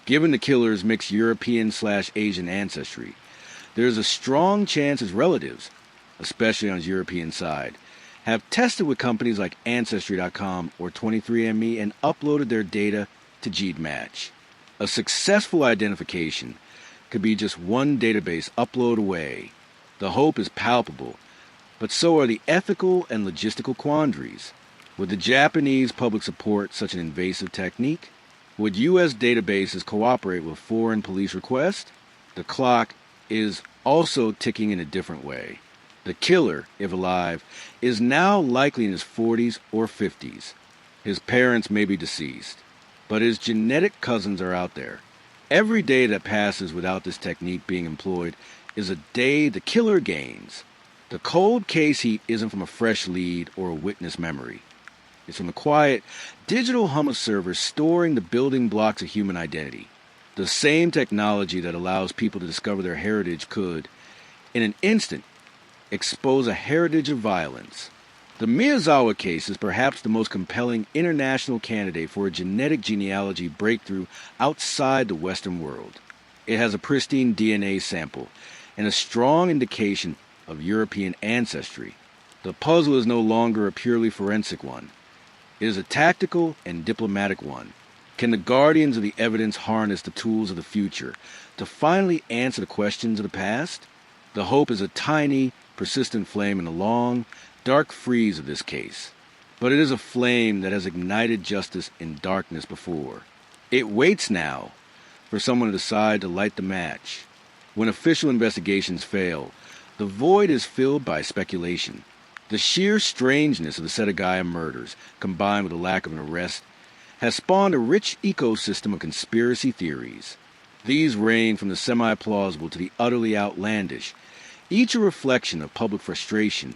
Given the killer's mixed European/Asian ancestry, there is a strong chance his relatives, especially on his European side, have tested with companies like Ancestry.com or 23andMe and uploaded their data to GeneMatch. A successful identification could be just one database upload away. The hope is palpable, but so are the ethical and logistical quandaries. Would the Japanese public support such an invasive technique? Would U.S. databases cooperate with foreign police requests? The clock is also ticking in a different way. The killer, if alive, is now likely in his 40s or 50s. His parents may be deceased, but his genetic cousins are out there. Every day that passes without this technique being employed is a day the killer gains. The cold case heat isn't from a fresh lead or a witness memory. It's from the quiet, digital hum of servers storing the building blocks of human identity. The same technology that allows people to discover their heritage could, in an instant, expose a heritage of violence. The Miyazawa case is perhaps the most compelling international candidate for a genetic genealogy breakthrough outside the Western world. It has a pristine DNA sample and a strong indication of European ancestry. The puzzle is no longer a purely forensic one. It is a tactical and diplomatic one. Can the guardians of the evidence harness the tools of the future to finally answer the questions of the past? The hope is a tiny, persistent flame in the long, dark freeze of this case. But it is a flame that has ignited justice in darkness before. It waits now for someone to decide to light the match. When official investigations fail, the void is filled by speculation. The sheer strangeness of the Setagaya murders, combined with the lack of an arrest, has spawned a rich ecosystem of conspiracy theories. These range from the semi-plausible to the utterly outlandish, each a reflection of public frustration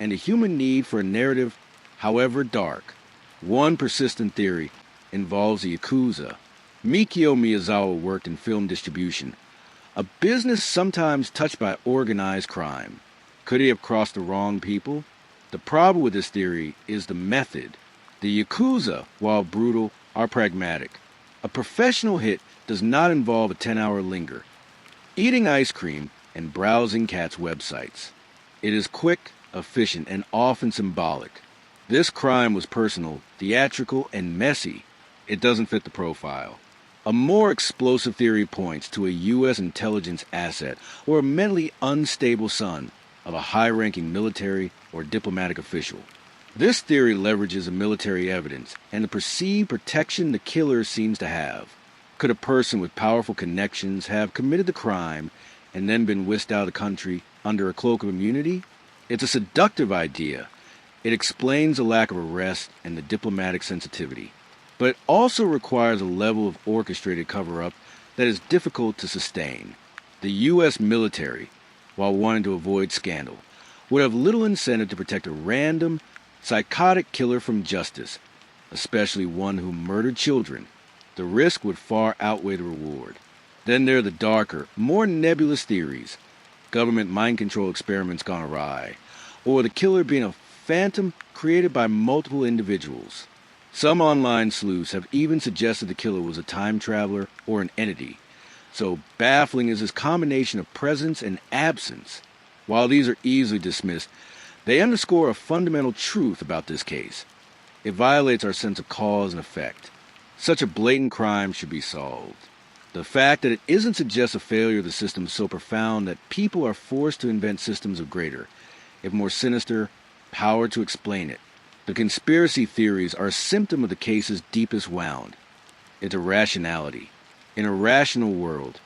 and a human need for a narrative, however dark. One persistent theory involves the Yakuza. Mikio Miyazawa worked in film distribution, a business sometimes touched by organized crime. Could he have crossed the wrong people? The problem with this theory is the method. The Yakuza, while brutal, are pragmatic. A professional hit does not involve a 10-hour linger, eating ice cream, and browsing cats' websites. It is quick, efficient, and often symbolic. This crime was personal, theatrical, and messy. It doesn't fit the profile. A more explosive theory points to a U.S. intelligence asset or a mentally unstable son of a high-ranking military or diplomatic official. This theory leverages the military evidence and the perceived protection the killer seems to have. Could a person with powerful connections have committed the crime and then been whisked out of the country under a cloak of immunity? It's a seductive idea. It explains the lack of arrest and the diplomatic sensitivity. But it also requires a level of orchestrated cover-up that is difficult to sustain. The U.S. military, while wanting to avoid scandal, would have little incentive to protect a random, psychotic killer from justice, especially one who murdered children. The risk would far outweigh the reward. Then there are the darker, more nebulous theories. Government mind control experiments gone awry, or the killer being a phantom created by multiple individuals. Some online sleuths have even suggested the killer was a time traveler or an entity. So baffling is this combination of presence and absence. While these are easily dismissed, they underscore a fundamental truth about this case. It violates our sense of cause and effect. Such a blatant crime should be solved. The fact that it isn't suggests a failure of the system so profound that people are forced to invent systems of greater, if more sinister, power to explain it. The conspiracy theories are a symptom of the case's deepest wound. It's irrationality. In a rational world,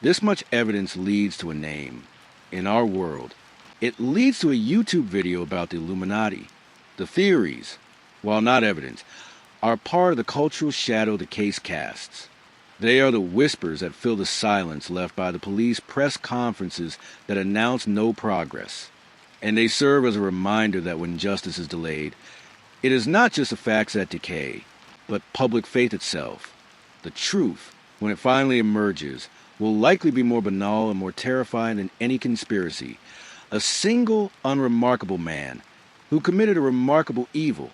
this much evidence leads to a name. In our world, it leads to a YouTube video about the Illuminati. The theories, while not evidence, are part of the cultural shadow the case casts. They are the whispers that fill the silence left by the police press conferences that announce no progress. And they serve as a reminder that when justice is delayed, it is not just the facts that decay, but public faith itself. The truth, when it finally emerges, will likely be more banal and more terrifying than any conspiracy. A single, unremarkable man who committed a remarkable evil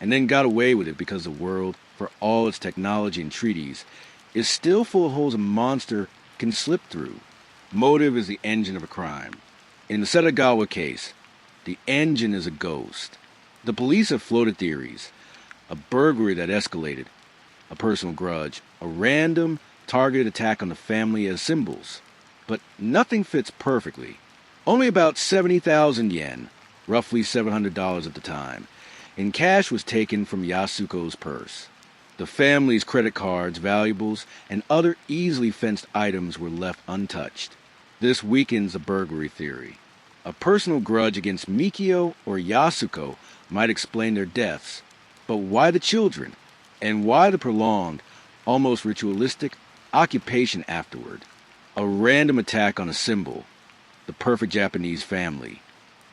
and then got away with it because the world, for all its technology and treaties, is still full of holes a monster can slip through. Motive is the engine of a crime. In the Setagawa case, the engine is a ghost. The police have floated theories. A burglary that escalated, a personal grudge, a random, targeted attack on the family as symbols. But nothing fits perfectly. Only about 70,000 yen, roughly $700 at the time, in cash was taken from Yasuko's purse. The family's credit cards, valuables, and other easily fenced items were left untouched. This weakens the burglary theory. A personal grudge against Mikio or Yasuko might explain their deaths. But why the children? And why the prolonged, almost ritualistic, occupation afterward? A random attack on a symbol, the perfect Japanese family,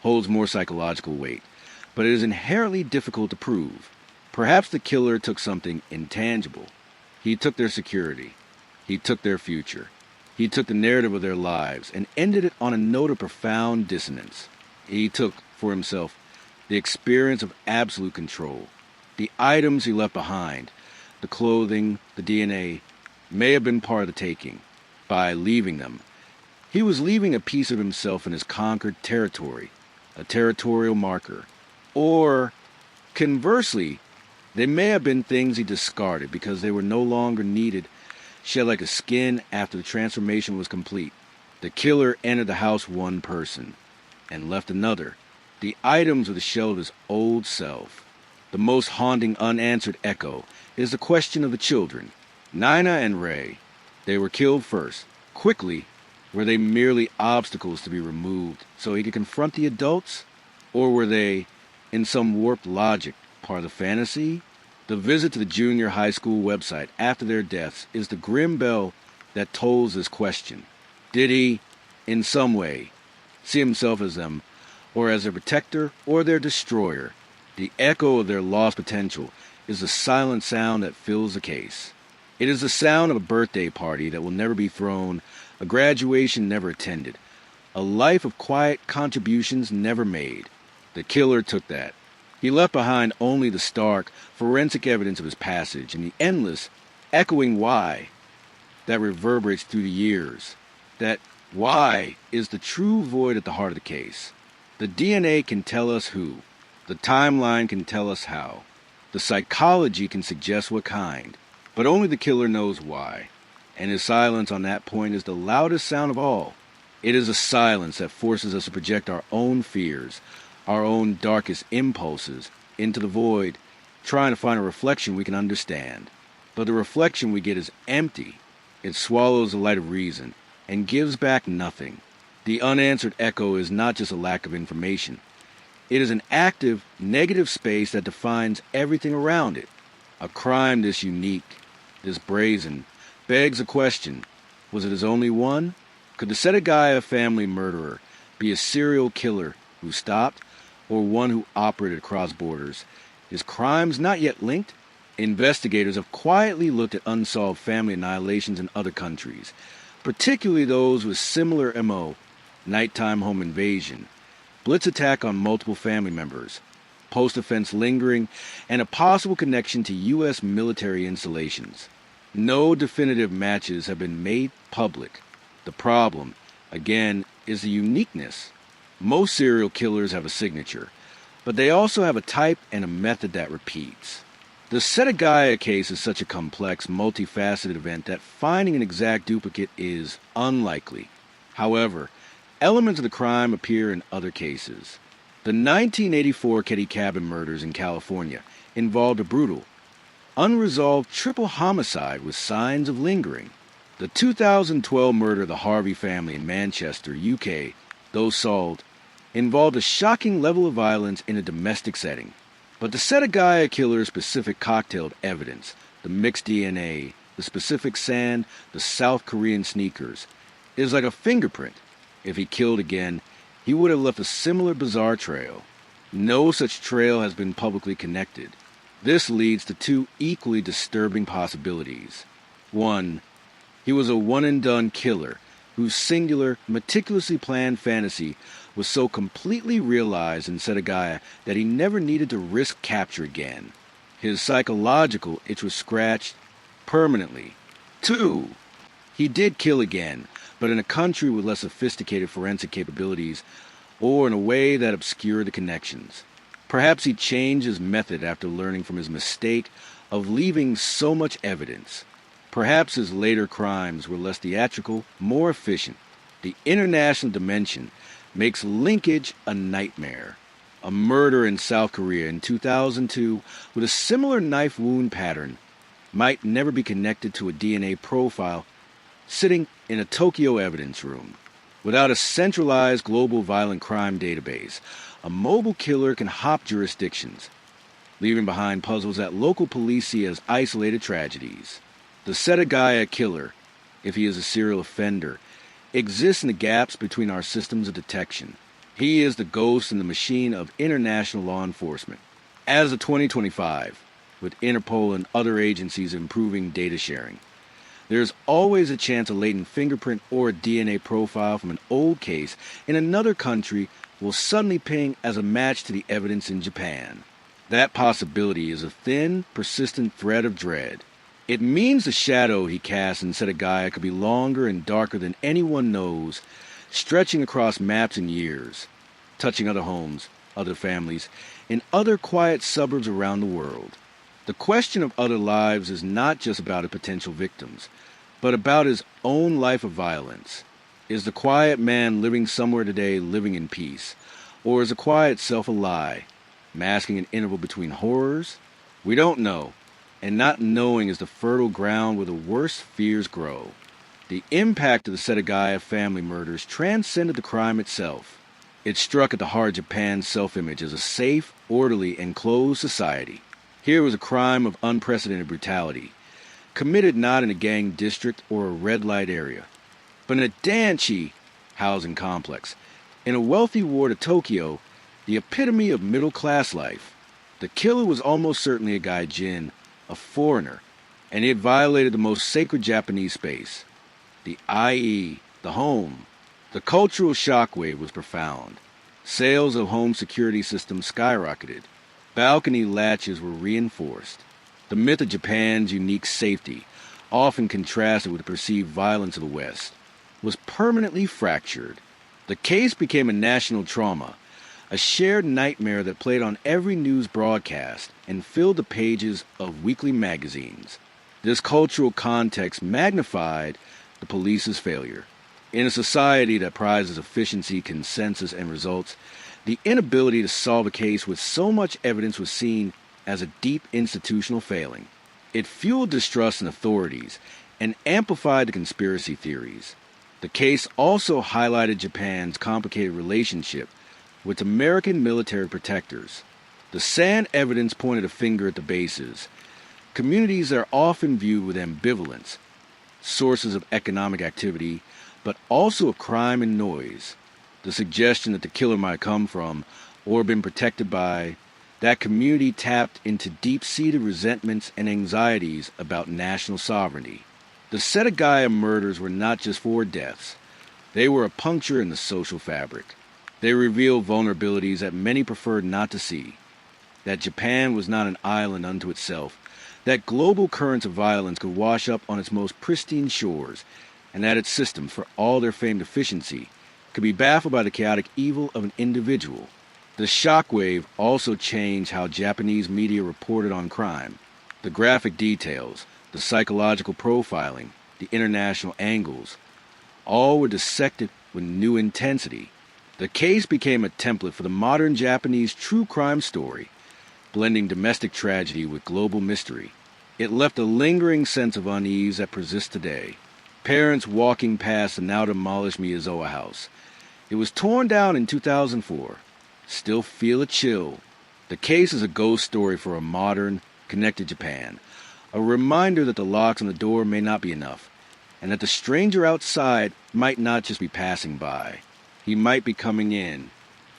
holds more psychological weight, but it is inherently difficult to prove. Perhaps the killer took something intangible. He took their security. He took their future. He took the narrative of their lives and ended it on a note of profound dissonance. He took, for himself, the experience of absolute control. The items he left behind, the clothing, the DNA, may have been part of the taking. By leaving them, he was leaving a piece of himself in his conquered territory, a territorial marker. Or, conversely, they may have been things he discarded because they were no longer needed, shed like a skin after the transformation was complete. The killer entered the house one person, and left another. The items were the shell of his old self. The most haunting unanswered echo is the question of the children. Nina and Ray. They were killed first. Quickly, were they merely obstacles to be removed so he could confront the adults? Or were they, in some warped logic, part of the fantasy? The visit to the junior high school website after their deaths is the grim bell that tolls this question. Did he, in some way, see himself as them, or as their protector or their destroyer? The echo of their lost potential is the silent sound that fills the case. It is the sound of a birthday party that will never be thrown, a graduation never attended, a life of quiet contributions never made. The killer took that. He left behind only the stark, forensic evidence of his passage and the endless, echoing why that reverberates through the years. That why is the true void at the heart of the case. The DNA can tell us who. The timeline can tell us how. The psychology can suggest what kind. But only the killer knows why. And his silence on that point is the loudest sound of all. It is a silence that forces us to project our own fears, our own darkest impulses, into the void, trying to find a reflection we can understand. But the reflection we get is empty. It swallows the light of reason and gives back nothing. The unanswered echo is not just a lack of information. It is an active, negative space that defines everything around it. A crime this unique, this brazen, begs a question. Was it his only one? Could the Setagaya family murderer be a serial killer who stopped, or one who operated across borders? His crimes not yet linked? Investigators have quietly looked at unsolved family annihilations in other countries, particularly those with similar MO, nighttime home invasion, blitz attack on multiple family members, post-offense lingering, and a possible connection to U.S. military installations. No definitive matches have been made public. The problem, again, is the uniqueness. Most serial killers have a signature, but they also have a type and a method that repeats. The Setagaya case is such a complex, multifaceted event that finding an exact duplicate is unlikely. However, elements of the crime appear in other cases. The 1984 Ketty Cabin murders in California involved a brutal, unresolved triple homicide with signs of lingering. The 2012 murder of the Harvey family in Manchester, UK, though solved, involved a shocking level of violence in a domestic setting. But the Setagaya killer's specific cocktailed evidence, the mixed DNA, the specific sand, the South Korean sneakers, is like a fingerprint. If he killed again, he would have left a similar bizarre trail. No such trail has been publicly connected. This leads to two equally disturbing possibilities. One, he was a one-and-done killer whose singular, meticulously planned fantasy was so completely realized in Setagaya that he never needed to risk capture again. His psychological itch was scratched permanently. Two, he did kill again, but in a country with less sophisticated forensic capabilities, or in a way that obscured the connections. Perhaps he changed his method after learning from his mistake of leaving so much evidence. Perhaps his later crimes were less theatrical, more efficient. The international dimension makes linkage a nightmare. A murder in South Korea in 2002 with a similar knife wound pattern might never be connected to a DNA profile sitting in a Tokyo evidence room. Without a centralized global violent crime database, a mobile killer can hop jurisdictions, leaving behind puzzles that local police see as isolated tragedies. The Setagaya killer, if he is a serial offender, exists in the gaps between our systems of detection. He is the ghost in the machine of international law enforcement. As of 2025, with Interpol and other agencies improving data sharing, there is always a chance a latent fingerprint or a DNA profile from an old case in another country will suddenly ping as a match to the evidence in Japan. That possibility is a thin, persistent thread of dread. It means the shadow he casts in Setagaya could be longer and darker than anyone knows, stretching across maps and years, touching other homes, other families, in other quiet suburbs around the world. The question of other lives is not just about his potential victims, but about his own life of violence. Is the quiet man living somewhere today living in peace? Or is the quiet self a lie, masking an interval between horrors? We don't know, and not knowing is the fertile ground where the worst fears grow. The impact of the Setagaya family murders transcended the crime itself. It struck at the heart of Japan's self-image as a safe, orderly, and closed society. Here was a crime of unprecedented brutality, committed not in a gang district or a red light area, but in a Danchi housing complex, in a wealthy ward of Tokyo, the epitome of middle-class life. The killer was almost certainly a gaijin, a foreigner, and he had violated the most sacred Japanese space, the IE, the home. The cultural shockwave was profound. Sales of home security systems skyrocketed. Balcony latches were reinforced. The myth of Japan's unique safety, often contrasted with the perceived violence of the West, was permanently fractured. The case became a national trauma, a shared nightmare that played on every news broadcast and filled the pages of weekly magazines. This cultural context magnified the police's failure. In a society that prizes efficiency, consensus, and results, the inability to solve a case with so much evidence was seen as a deep institutional failing. It fueled distrust in authorities and amplified the conspiracy theories. The case also highlighted Japan's complicated relationship with American military protectors. The sand evidence pointed a finger at the bases, communities that are often viewed with ambivalence, sources of economic activity, but also of crime and noise. The suggestion that the killer might come from, or been protected by, that community tapped into deep-seated resentments and anxieties about national sovereignty. The Setagaya murders were not just 4 deaths. They were a puncture in the social fabric. They revealed vulnerabilities that many preferred not to see. That Japan was not an island unto itself. That global currents of violence could wash up on its most pristine shores, and that its systems, for all their famed efficiency, could be baffled by the chaotic evil of an individual. The shockwave also changed how Japanese media reported on crime. The graphic details, the psychological profiling, the international angles, all were dissected with new intensity. The case became a template for the modern Japanese true crime story, blending domestic tragedy with global mystery. It left a lingering sense of unease that persists today. Parents walking past the now demolished Miyazawa house. It was torn down in 2004. Still feel a chill. The case is a ghost story for a modern, connected Japan. A reminder that the locks on the door may not be enough, and that the stranger outside might not just be passing by. He might be coming in,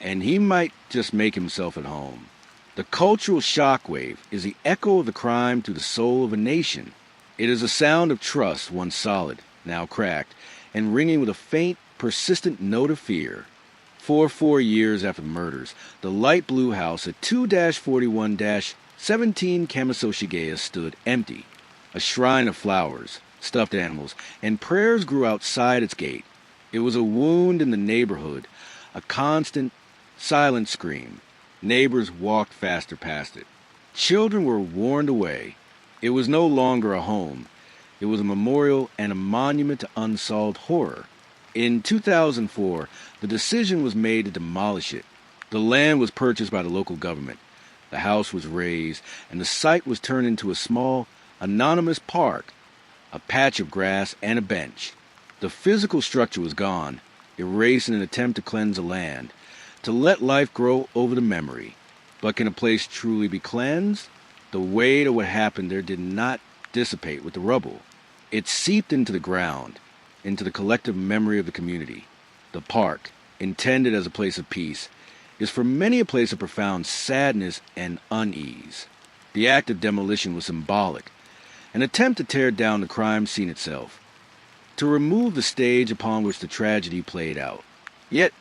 and he might just make himself at home. The cultural shockwave is the echo of the crime through the soul of a nation. It is a sound of trust, once solid, now cracked, and ringing with a faint, persistent note of fear. 4 years after the murders, the light blue house at 2-41-17 Kamiso Shigeya stood empty. A shrine of flowers, stuffed animals, and prayers grew outside its gate. It was a wound in the neighborhood, a constant, silent scream. Neighbors walked faster past it. Children were warned away. It was no longer a home. It was a memorial and a monument to unsolved horror. In 2004, the decision was made to demolish it. The land was purchased by the local government. The house was razed, and the site was turned into a small, anonymous park, a patch of grass and a bench. The physical structure was gone, erased in an attempt to cleanse the land, to let life grow over the memory. But can a place truly be cleansed? The weight of what happened there did not dissipate with the rubble. It seeped into the ground, into the collective memory of the community. The park, intended as a place of peace, is for many a place of profound sadness and unease. The act of demolition was symbolic, an attempt to tear down the crime scene itself, to remove the stage upon which the tragedy played out. Yet,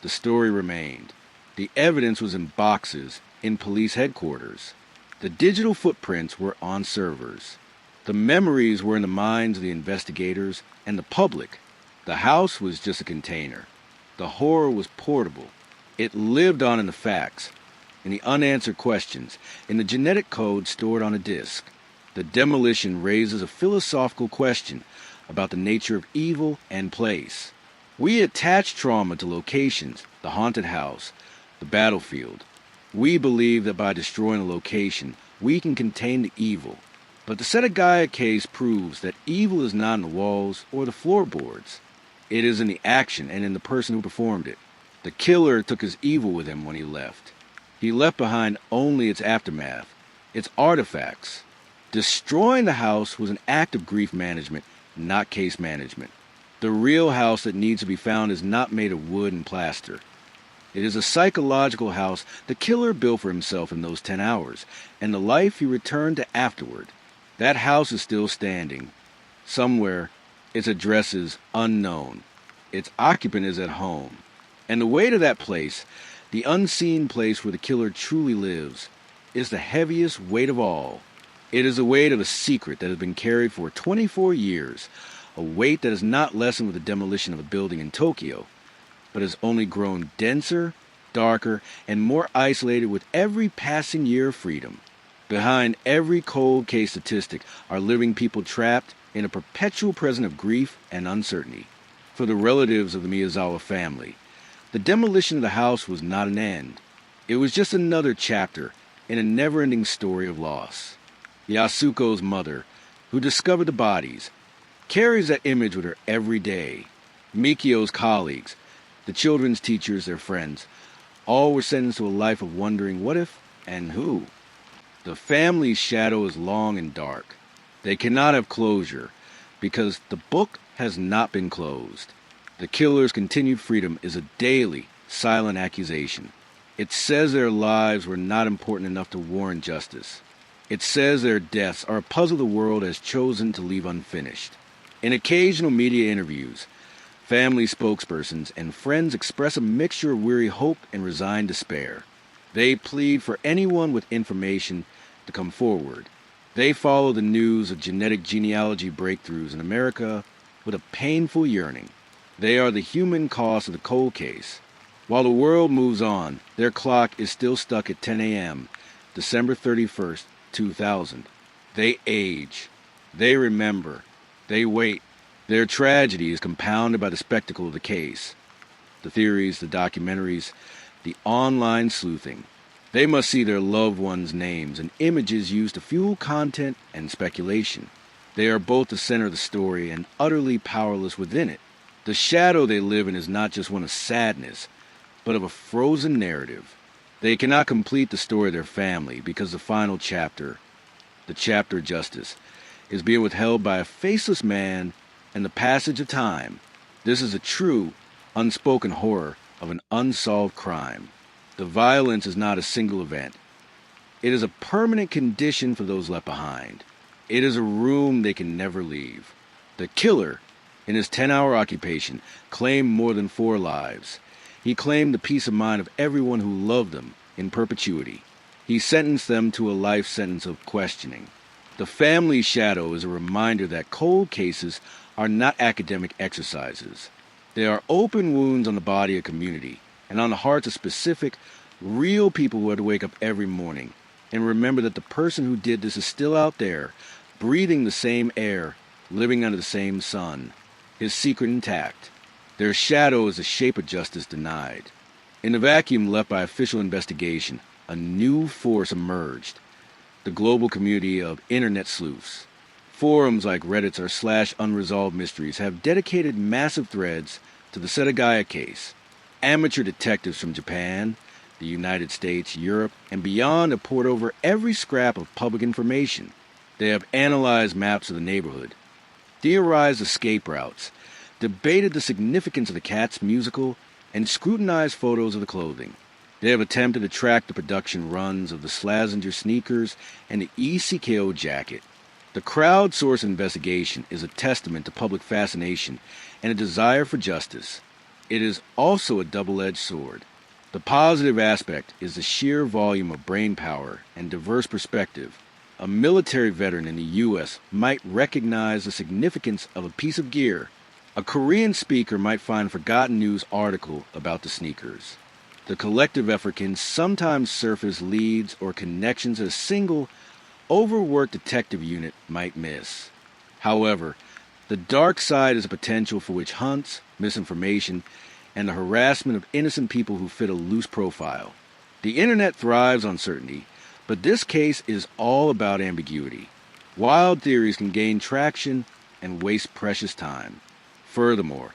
the story remained. The evidence was in boxes in police headquarters. The digital footprints were on servers. The memories were in the minds of the investigators and the public. The house was just a container. The horror was portable. It lived on in the facts, in the unanswered questions, in the genetic code stored on a disk. The demolition raises a philosophical question about the nature of evil and place. We attach trauma to locations, the haunted house, the battlefield. We believe that by destroying a location, we can contain the evil. But the Setagaya case proves that evil is not in the walls or the floorboards. It is in the action and in the person who performed it. The killer took his evil with him when he left. He left behind only its aftermath, its artifacts. Destroying the house was an act of grief management, not case management. The real house that needs to be found is not made of wood and plaster. It is a psychological house the killer built for himself in those 10 hours, and the life he returned to afterward. That house is still standing. Somewhere, its address is unknown. Its occupant is at home. And the weight of that place, the unseen place where the killer truly lives, is the heaviest weight of all. It is the weight of a secret that has been carried for 24 years, a weight that has not lessened with the demolition of a building in Tokyo, but has only grown denser, darker, and more isolated with every passing year of freedom. Behind every cold case statistic are living people trapped in a perpetual present of grief and uncertainty. For the relatives of the Miyazawa family, the demolition of the house was not an end. It was just another chapter in a never-ending story of loss. Yasuko's mother, who discovered the bodies, carries that image with her every day. Mikio's colleagues, the children's teachers, their friends, all were sentenced to a life of wondering what if and who. The family's shadow is long and dark. They cannot have closure because the book has not been closed. The killer's continued freedom is a daily, silent accusation. It says their lives were not important enough to warrant justice. It says their deaths are a puzzle the world has chosen to leave unfinished. In occasional media interviews, family spokespersons and friends express a mixture of weary hope and resigned despair. They plead for anyone with information to come forward. They follow the news of genetic genealogy breakthroughs in America with a painful yearning. They are the human cost of the cold case. While the world moves on, their clock is still stuck at 10 a.m., December 31st, 2000. They age. They remember. They wait. Their tragedy is compounded by the spectacle of the case. The theories, the documentaries, the online sleuthing. They must see their loved ones' names and images used to fuel content and speculation. They are both the center of the story and utterly powerless within it. The shadow they live in is not just one of sadness, but of a frozen narrative. They cannot complete the story of their family because the final chapter, the chapter of justice, is being withheld by a faceless man and the passage of time. This is a true, unspoken horror of an unsolved crime. The violence is not a single event. It is a permanent condition for those left behind. It is a room they can never leave. The killer, in his 10-hour occupation, claimed more than 4 lives. He claimed the peace of mind of everyone who loved them in perpetuity. He sentenced them to a life sentence of questioning. The family's shadow is a reminder that cold cases are not academic exercises. They are open wounds on the body of community and on the hearts of specific, real people who had to wake up every morning and remember that the person who did this is still out there, breathing the same air, living under the same sun, his secret intact. Their shadow is the shape of justice denied. In the vacuum left by official investigation, a new force emerged. The global community of internet sleuths. Forums like Reddit's or /Unresolved Mysteries have dedicated massive threads to the Setagaya case. Amateur detectives from Japan, the United States, Europe, and beyond have poured over every scrap of public information. They have analyzed maps of the neighborhood, theorized escape routes, debated the significance of the cat's musical, and scrutinized photos of the clothing. They have attempted to track the production runs of the Slazenger sneakers and the ECKO jacket. The crowdsourced investigation is a testament to public fascination and a desire for justice. It is also a double-edged sword. The positive aspect is the sheer volume of brain power and diverse perspective. A military veteran in the U.S. might recognize the significance of a piece of gear. A Korean speaker might find a forgotten news article about the sneakers. The collective effort can sometimes surface leads or connections that a single, overworked detective unit might miss. However, the dark side is a potential for witch hunts, misinformation, and the harassment of innocent people who fit a loose profile. The internet thrives on certainty, but this case is all about ambiguity. Wild theories can gain traction and waste precious time. Furthermore,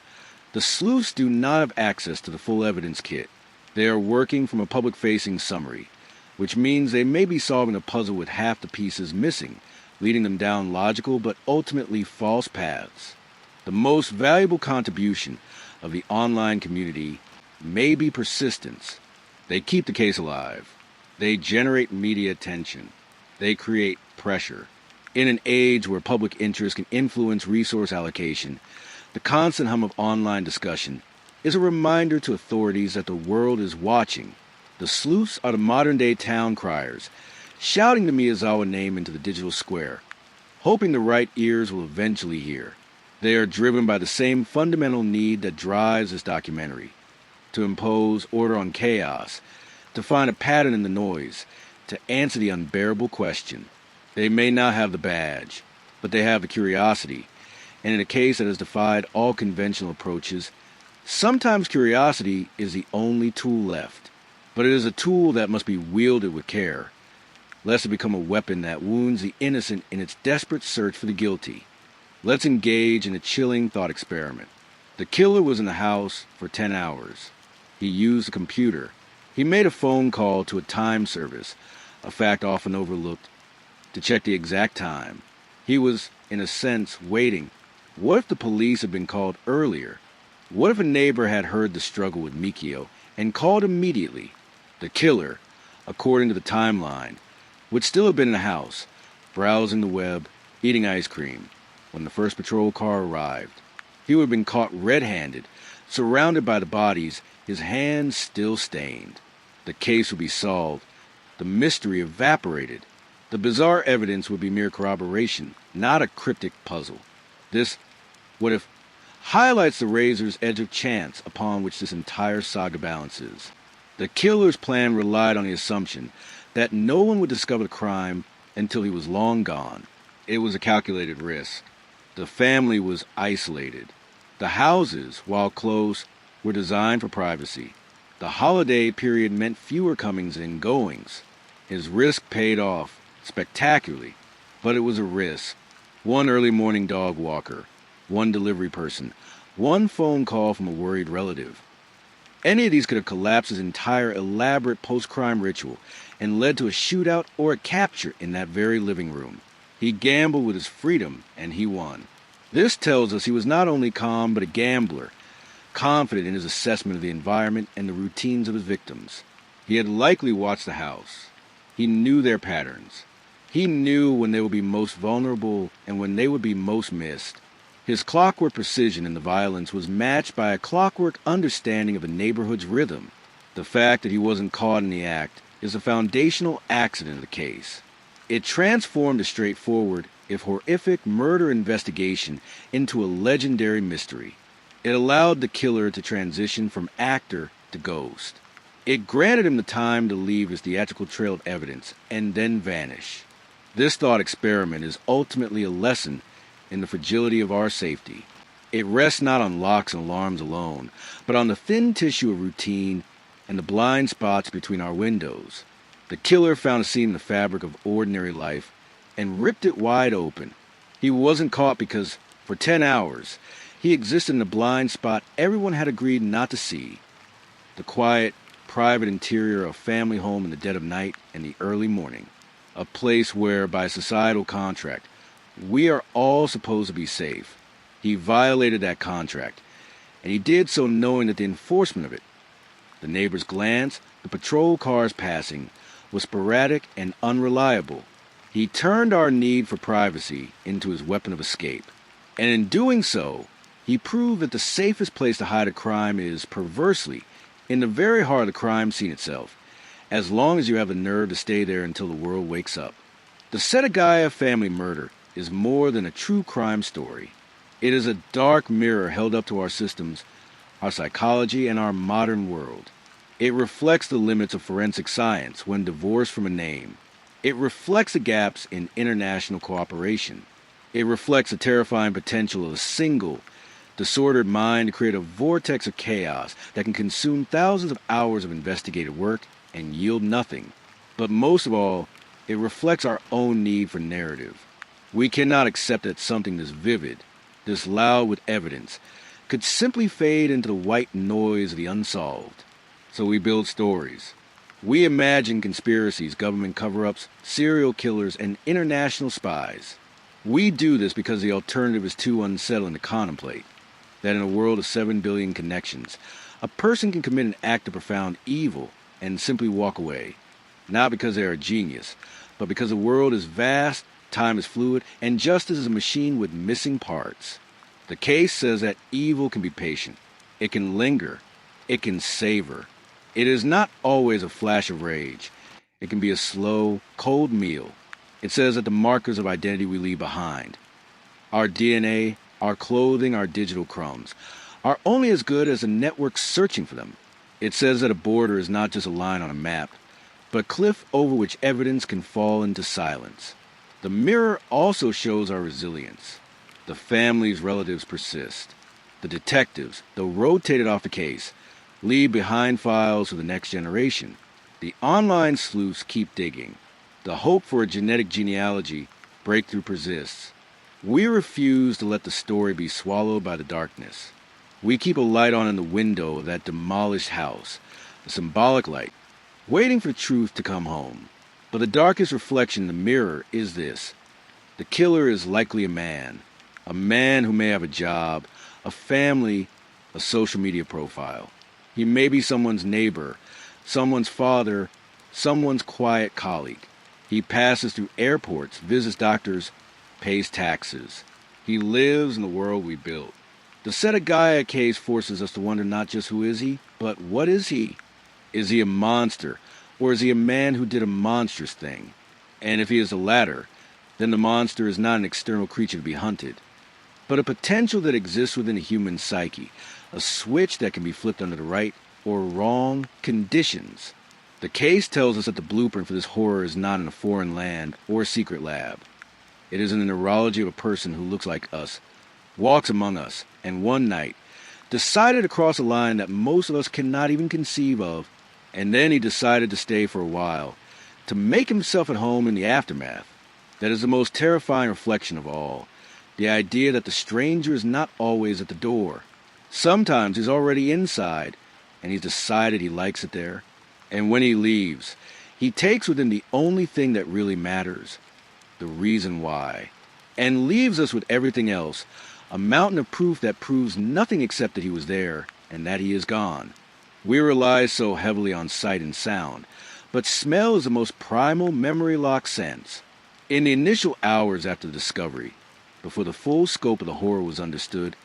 the sleuths do not have access to the full evidence kit. They are working from a public-facing summary, which means they may be solving a puzzle with half the pieces missing, leading them down logical but ultimately false paths. The most valuable contribution of the online community may be persistence. They keep the case alive. They generate media attention. They create pressure. In an age where public interest can influence resource allocation, the constant hum of online discussion is a reminder to authorities that the world is watching. The sleuths are the modern-day town criers, shouting the Miyazawa name into the digital square, hoping the right ears will eventually hear. They are driven by the same fundamental need that drives this documentary: to impose order on chaos, to find a pattern in the noise, to answer the unbearable question. They may not have the badge, but they have the curiosity, and in a case that has defied all conventional approaches, sometimes curiosity is the only tool left. But it is a tool that must be wielded with care, lest it become a weapon that wounds the innocent in its desperate search for the guilty. Let's engage in a chilling thought experiment. The killer was in the house for 10 hours. He used a computer. He made a phone call to a time service, a fact often overlooked, to check the exact time. He was, in a sense, waiting. What if the police had been called earlier? What if a neighbor had heard the struggle with Mikio and called immediately? The killer, according to the timeline, would still have been in the house, browsing the web, eating ice cream, when the first patrol car arrived. He would have been caught red-handed, surrounded by the bodies, his hands still stained. The case would be solved. The mystery evaporated. The bizarre evidence would be mere corroboration, not a cryptic puzzle. This, what if, highlights the razor's edge of chance upon which this entire saga balances. The killer's plan relied on the assumption that no one would discover the crime until he was long gone. It was a calculated risk. The family was isolated. The houses, while close, were designed for privacy. The holiday period meant fewer comings and goings. His risk paid off spectacularly, but it was a risk. One early morning dog walker, one delivery person, one phone call from a worried relative. Any of these could have collapsed his entire elaborate post-crime ritual and led to a shootout or a capture in that very living room. He gambled with his freedom, and he won. This tells us he was not only calm, but a gambler, confident in his assessment of the environment and the routines of his victims. He had likely watched the house. He knew their patterns. He knew when they would be most vulnerable and when they would be most missed. His clockwork precision in the violence was matched by a clockwork understanding of a neighborhood's rhythm. The fact that he wasn't caught in the act is a foundational accident of the case. It transformed a straightforward, if horrific, murder investigation into a legendary mystery. It allowed the killer to transition from actor to ghost. It granted him the time to leave his theatrical trail of evidence and then vanish. This thought experiment is ultimately a lesson in the fragility of our safety. It rests not on locks and alarms alone, but on the thin tissue of routine and the blind spots between our windows. The killer found a seam in the fabric of ordinary life and ripped it wide open. He wasn't caught because, for 10 hours, he existed in a blind spot everyone had agreed not to see. The quiet, private interior of a family home in the dead of night and the early morning. A place where, by societal contract, we are all supposed to be safe. He violated that contract, and he did so knowing that the enforcement of it, the neighbor's glance, the patrol cars passing, was sporadic and unreliable. He turned our need for privacy into his weapon of escape. And in doing so, he proved that the safest place to hide a crime is, perversely, in the very heart of the crime scene itself, as long as you have the nerve to stay there until the world wakes up. The Setagaya family murder is more than a true crime story. It is a dark mirror held up to our systems, our psychology, and our modern world. It reflects the limits of forensic science when divorced from a name. It reflects the gaps in international cooperation. It reflects the terrifying potential of a single, disordered mind to create a vortex of chaos that can consume thousands of hours of investigative work and yield nothing. But most of all, it reflects our own need for narrative. We cannot accept that something this vivid, this loud with evidence, could simply fade into the white noise of the unsolved. So we build stories. We imagine conspiracies, government cover-ups, serial killers, and international spies. We do this because the alternative is too unsettling to contemplate. That in a world of 7 billion connections, a person can commit an act of profound evil and simply walk away. Not because they are a genius, but because the world is vast, time is fluid, and justice is a machine with missing parts. The case says that evil can be patient. It can linger. It can savor. It is not always a flash of rage. It can be a slow, cold meal. It says that the markers of identity we leave behind, our DNA, our clothing, our digital crumbs, are only as good as the network searching for them. It says that a border is not just a line on a map, but a cliff over which evidence can fall into silence. The mirror also shows our resilience. The family's relatives persist. The detectives, though rotated off the case, leave behind files for the next generation. The online sleuths keep digging. The hope for a genetic genealogy breakthrough persists. We refuse to let the story be swallowed by the darkness. We keep a light on in the window of that demolished house, a symbolic light, waiting for truth to come home. But the darkest reflection in the mirror is this. The killer is likely a man who may have a job, a family, a social media profile. He may be someone's neighbor, someone's father, someone's quiet colleague. He passes through airports, visits doctors, pays taxes. He lives in the world we built. The set of Gaia case forces us to wonder not just who is he, but what is he? Is he a monster, or is he a man who did a monstrous thing? And if he is the latter, then the monster is not an external creature to be hunted, but a potential that exists within a human psyche, a switch that can be flipped under the right or wrong conditions. The case tells us that the blueprint for this horror is not in a foreign land or a secret lab. It is in the neurology of a person who looks like us, walks among us, and one night decided to cross a line that most of us cannot even conceive of, and then he decided to stay for a while, to make himself at home in the aftermath. That is the most terrifying reflection of all. The idea that the stranger is not always at the door. Sometimes he's already inside, and he's decided he likes it there. And when he leaves, he takes with him the only thing that really matters, the reason why, and leaves us with everything else, a mountain of proof that proves nothing except that he was there and that he is gone. We rely so heavily on sight and sound, but smell is the most primal memory-locked sense. In the initial hours after the discovery, before the full scope of the horror was understood,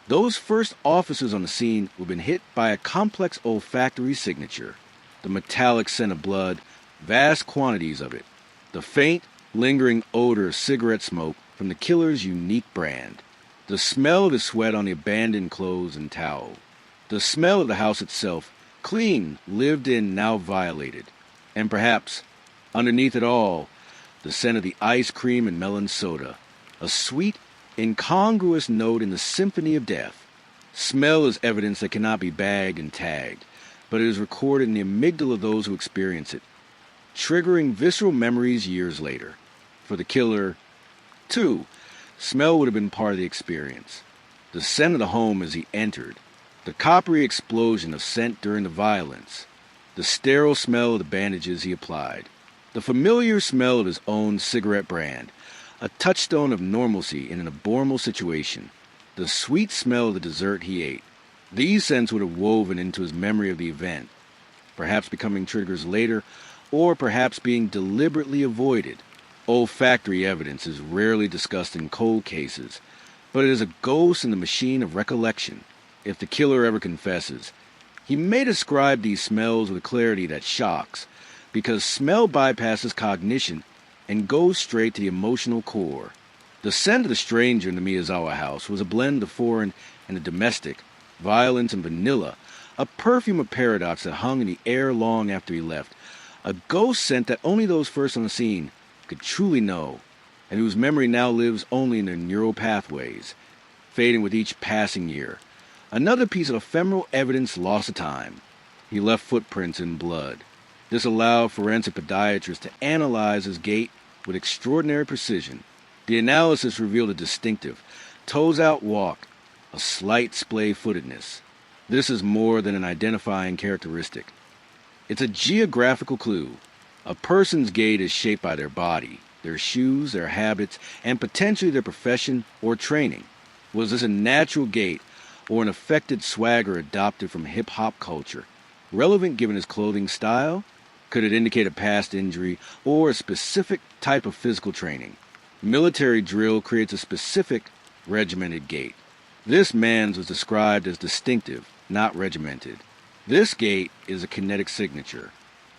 those first officers on the scene would have been hit by a complex olfactory signature. The metallic scent of blood, vast quantities of it. The faint, lingering odor of cigarette smoke from the killer's unique brand. The smell of his sweat on the abandoned clothes and towel. The smell of the house itself, clean, lived in, now violated. And perhaps, underneath it all, the scent of the ice cream and melon soda. A sweet, incongruous note in the symphony of death. Smell is evidence that cannot be bagged and tagged, but it is recorded in the amygdala of those who experience it, triggering visceral memories years later. For the killer, too, smell would have been part of the experience. The scent of the home as he entered, the coppery explosion of scent during the violence, the sterile smell of the bandages he applied, the familiar smell of his own cigarette brand, a touchstone of normalcy in an abnormal situation, the sweet smell of the dessert he ate. These scents would have woven into his memory of the event, perhaps becoming triggers later, or perhaps being deliberately avoided. Olfactory evidence is rarely discussed in cold cases, but it is a ghost in the machine of recollection. If the killer ever confesses, he may describe these smells with a clarity that shocks, because smell bypasses cognition and goes straight to the emotional core. The scent of the stranger in the Miyazawa house was a blend of foreign and the domestic, violence and vanilla, a perfume of paradox that hung in the air long after he left, a ghost scent that only those first on the scene could truly know, and whose memory now lives only in their neural pathways, fading with each passing year. Another piece of ephemeral evidence lost to time. He left footprints in blood. This allowed forensic podiatrists to analyze his gait with extraordinary precision. The analysis revealed a distinctive, toes-out walk, a slight splay-footedness. This is more than an identifying characteristic. It's a geographical clue. A person's gait is shaped by their body, their shoes, their habits, and potentially their profession or training. Was this a natural gait or an affected swagger adopted from hip-hop culture? Relevant given his clothing style? Could it indicate a past injury or a specific type of physical training? Military drill creates a specific, regimented gait. This man's was described as distinctive, not regimented. This gait is a kinetic signature.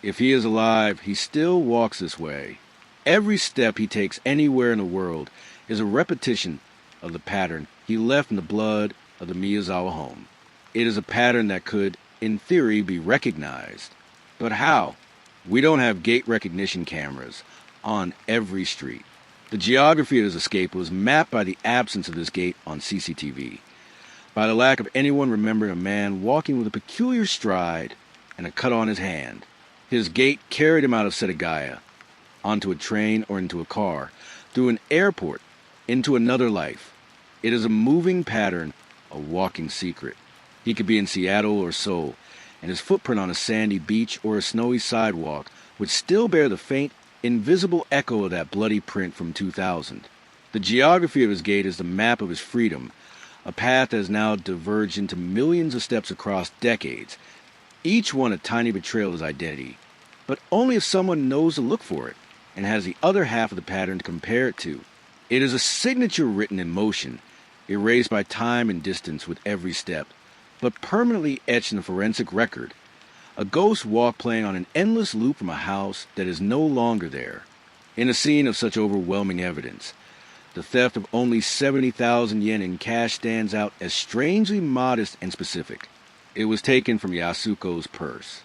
If he is alive, he still walks this way. Every step he takes anywhere in the world is a repetition of the pattern he left in the blood of the Miyazawa home. It is a pattern that could, in theory, be recognized. But how? We don't have gait recognition cameras on every street. The geography of his escape was mapped by the absence of this gait on CCTV, by the lack of anyone remembering a man walking with a peculiar stride and a cut on his hand. His gait carried him out of Setagaya, onto a train or into a car, through an airport, into another life. It is a moving pattern, a walking secret. He could be in Seattle or Seoul, and his footprint on a sandy beach or a snowy sidewalk would still bear the faint, invisible echo of that bloody print from 2000. The geography of his gait is the map of his freedom, a path that has now diverged into millions of steps across decades, each one a tiny betrayal of his identity, but only if someone knows to look for it and has the other half of the pattern to compare it to. It is a signature written in motion, erased by time and distance with every step, but permanently etched in a forensic record. A ghost walk playing on an endless loop from a house that is no longer there. In a scene of such overwhelming evidence, the theft of only 70,000 yen in cash stands out as strangely modest and specific. It was taken from Yasuko's purse.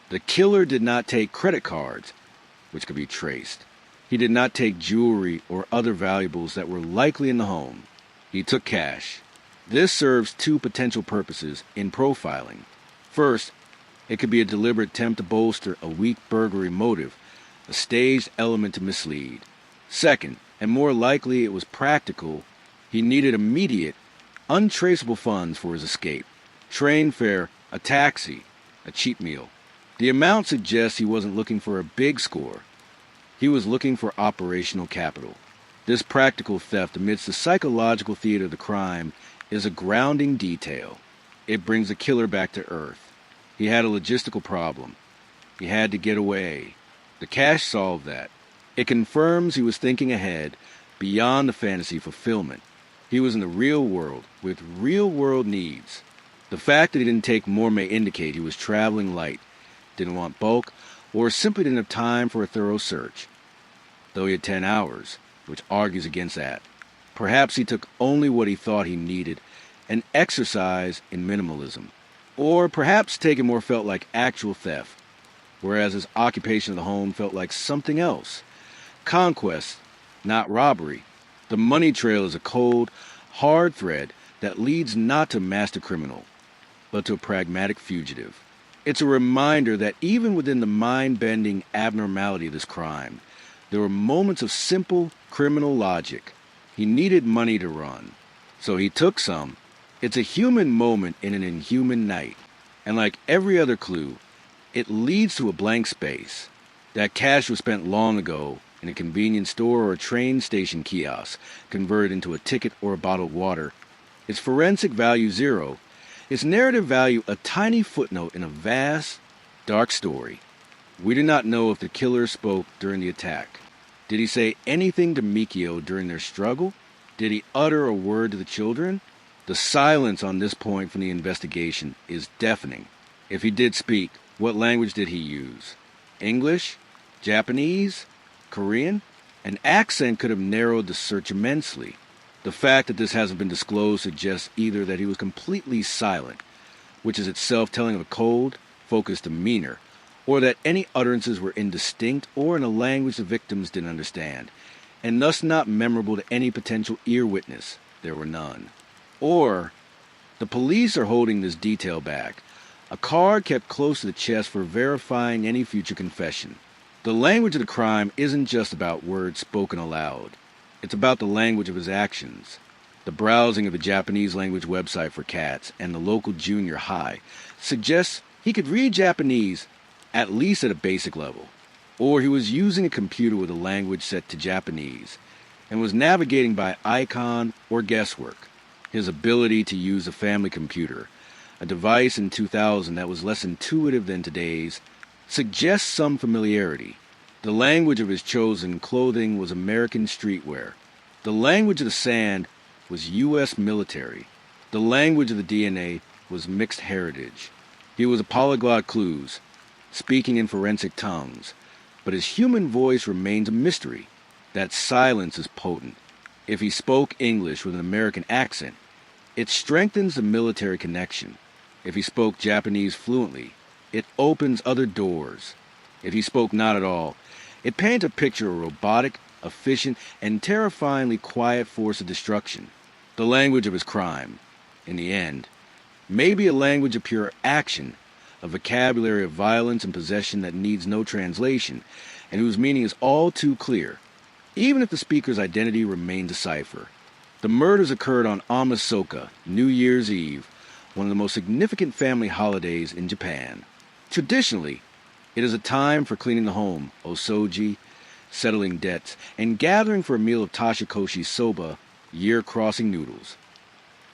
The killer did not take credit cards, which could be traced. He did not take jewelry or other valuables that were likely in the home. He took cash. This serves two potential purposes in profiling. First, it could be a deliberate attempt to bolster a weak burglary motive, a staged element to mislead. Second, and more likely it was practical, he needed immediate, untraceable funds for his escape. Train fare, a taxi, a cheap meal. The amount suggests he wasn't looking for a big score. He was looking for operational capital. This practical theft amidst the psychological theater of the crime is a grounding detail. It brings the killer back to earth. He had a logistical problem. He had to get away. The cash solved that. It confirms he was thinking ahead, beyond the fantasy fulfillment. He was in the real world, with real-world needs. The fact that he didn't take more may indicate he was traveling light, didn't want bulk, or simply didn't have time for a thorough search. Though he had 10 hours, which argues against that. Perhaps he took only what he thought he needed, an exercise in minimalism. Or perhaps taking more felt like actual theft, whereas his occupation of the home felt like something else. Conquest, not robbery. The money trail is a cold, hard thread that leads not to a master criminal, but to a pragmatic fugitive. It's a reminder that even within the mind-bending abnormality of this crime, there were moments of simple criminal logic. He needed money to run, so he took some. It's a human moment in an inhuman night, and like every other clue, it leads to a blank space. That cash was spent long ago in a convenience store or a train station kiosk, converted into a ticket or a bottle of water. Its forensic value 0, its narrative value a tiny footnote in a vast, dark story. We do not know if the killer spoke during the attack. Did he say anything to Mikio during their struggle? Did he utter a word to the children? The silence on this point from the investigation is deafening. If he did speak, what language did he use? English? Japanese? Korean? An accent could have narrowed the search immensely. The fact that this hasn't been disclosed suggests either that he was completely silent, which is itself telling of a cold, focused demeanor, or that any utterances were indistinct or in a language the victims didn't understand, and thus not memorable to any potential ear witness. There were none. Or, the police are holding this detail back, a card kept close to the chest for verifying any future confession. The language of the crime isn't just about words spoken aloud. It's about the language of his actions. The browsing of the Japanese language website for cats and the local junior high suggests he could read Japanese at least at a basic level. Or he was using a computer with a language set to Japanese and was navigating by icon or guesswork. His ability to use a family computer, a device in 2000 that was less intuitive than today's, suggests some familiarity. The language of his chosen clothing was American streetwear. The language of the sand was U.S. military. The language of the DNA was mixed heritage. He was a polyglot clues, speaking in forensic tongues, but his human voice remains a mystery. That silence is potent. If he spoke English with an American accent, it strengthens the military connection. If he spoke Japanese fluently, it opens other doors. If he spoke not at all, it paints a picture of a robotic, efficient, and terrifyingly quiet force of destruction. The language of his crime, in the end, may be a language of pure action, a vocabulary of violence and possession that needs no translation, and whose meaning is all too clear, even if the speaker's identity remains a cipher. The murders occurred on Amisoka, New Year's Eve, one of the most significant family holidays in Japan. Traditionally, it is a time for cleaning the home, osoji, settling debts, and gathering for a meal of tashikoshi soba, year-crossing noodles.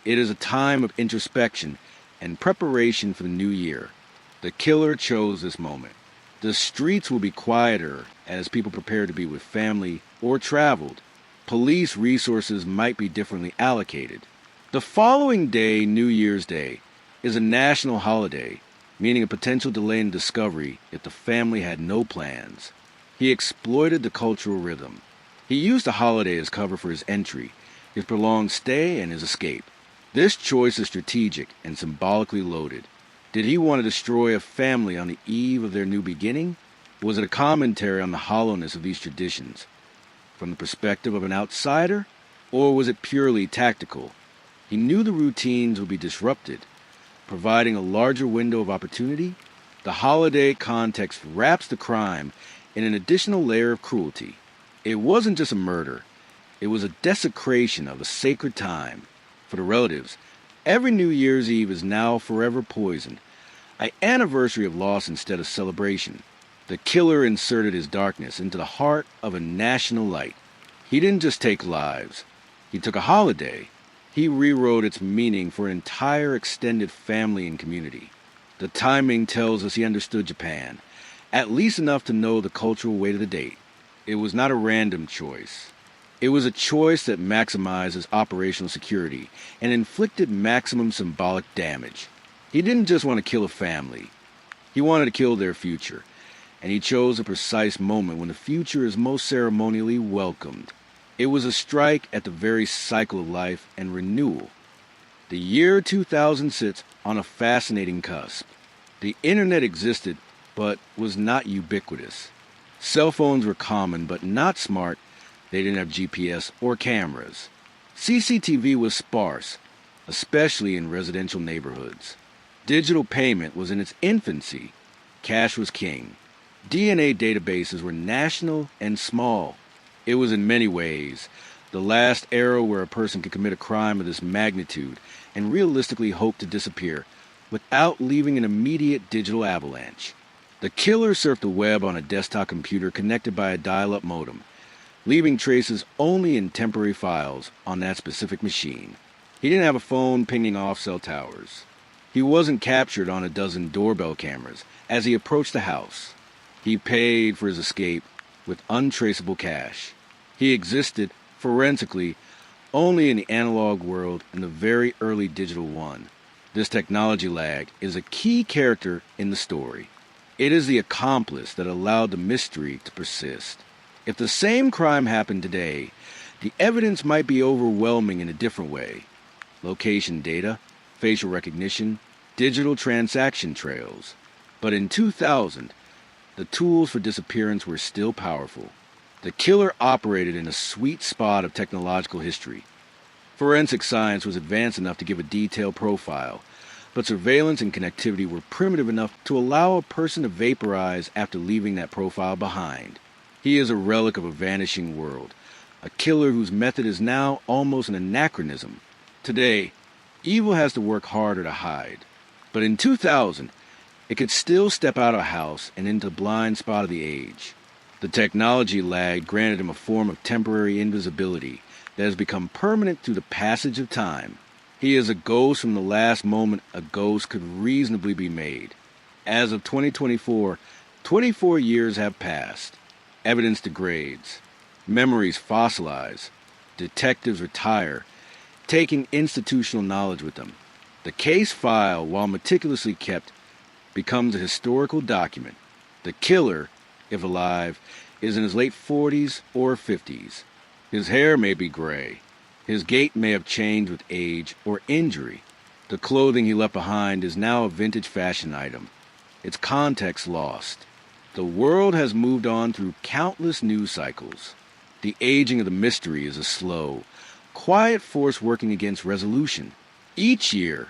It is a time of introspection and preparation for the new year. The killer chose this moment. The streets will be quieter as people prepare to be with family or traveled. Police resources might be differently allocated. The following day, New Year's Day, is a national holiday, meaning a potential delay in discovery if the family had no plans. He exploited the cultural rhythm. He used the holiday as cover for his entry, his prolonged stay, and his escape. This choice is strategic and symbolically loaded. Did he want to destroy a family on the eve of their new beginning? Was it a commentary on the hollowness of these traditions, from the perspective of an outsider? Or was it purely tactical? He knew the routines would be disrupted, providing a larger window of opportunity. The holiday context wraps the crime in an additional layer of cruelty. It wasn't just a murder. It was a desecration of a sacred time. For the relatives, every New Year's Eve is now forever poisoned, an anniversary of loss instead of celebration. The killer inserted his darkness into the heart of a national light. He didn't just take lives. He took a holiday. He rewrote its meaning for an entire extended family and community. The timing tells us he understood Japan, at least enough to know the cultural weight of the date. It was not a random choice. It was a choice that maximizes operational security and inflicted maximum symbolic damage. He didn't just want to kill a family. He wanted to kill their future, and he chose a precise moment when the future is most ceremonially welcomed. It was a strike at the very cycle of life and renewal. The year 2000 sits on a fascinating cusp. The internet existed, but was not ubiquitous. Cell phones were common, but not smart. They didn't have GPS or cameras. CCTV was sparse, especially in residential neighborhoods. Digital payment was in its infancy. Cash was king. DNA databases were national and small. It was in many ways the last era where a person could commit a crime of this magnitude and realistically hope to disappear without leaving an immediate digital avalanche. The killer surfed the web on a desktop computer connected by a dial-up modem, leaving traces only in temporary files on that specific machine. He didn't have a phone pinging off cell towers. He wasn't captured on a dozen doorbell cameras as he approached the house. He paid for his escape with untraceable cash. He existed, forensically, only in the analog world and the very early digital one. This technology lag is a key character in the story. It is the accomplice that allowed the mystery to persist. If the same crime happened today, the evidence might be overwhelming in a different way. Location data, facial recognition, digital transaction trails. But in 2000, the tools for disappearance were still powerful. The killer operated in a sweet spot of technological history. Forensic science was advanced enough to give a detailed profile, but surveillance and connectivity were primitive enough to allow a person to vaporize after leaving that profile behind. He is a relic of a vanishing world, a killer whose method is now almost an anachronism. Today, evil has to work harder to hide. But in 2000, it could still step out of a house and into the blind spot of the age. The technology lag granted him a form of temporary invisibility that has become permanent through the passage of time. He is a ghost from the last moment a ghost could reasonably be made. As of 2024, 24 years have passed. Evidence degrades. Memories fossilize. Detectives retire, taking institutional knowledge with them. The case file, while meticulously kept, becomes a historical document. The killer, if alive, is in his late 40s or 50s. His hair may be gray. His gait may have changed with age or injury. The clothing he left behind is now a vintage fashion item, its context lost. The world has moved on through countless news cycles. The aging of the mystery is a slow, quiet force working against resolution. Each year,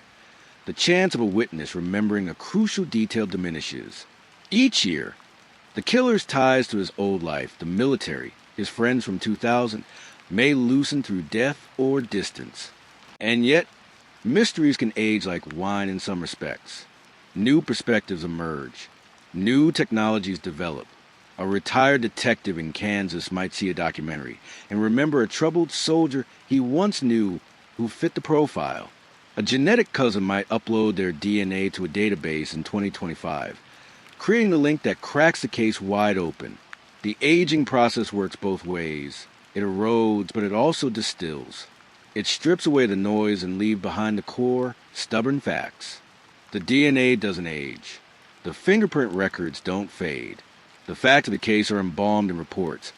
the chance of a witness remembering a crucial detail diminishes. Each year, the killer's ties to his old life, the military, his friends from 2000, may loosen through death or distance. And yet, mysteries can age like wine in some respects. New perspectives emerge. New technologies develop. A retired detective in Kansas might see a documentary and remember a troubled soldier he once knew who fit the profile. A genetic cousin might upload their DNA to a database in 2025, creating the link that cracks the case wide open. The aging process works both ways. It erodes, but it also distills. It strips away the noise and leaves behind the core, stubborn facts. The DNA doesn't age. The fingerprint records don't fade. The facts of the case are embalmed in reports,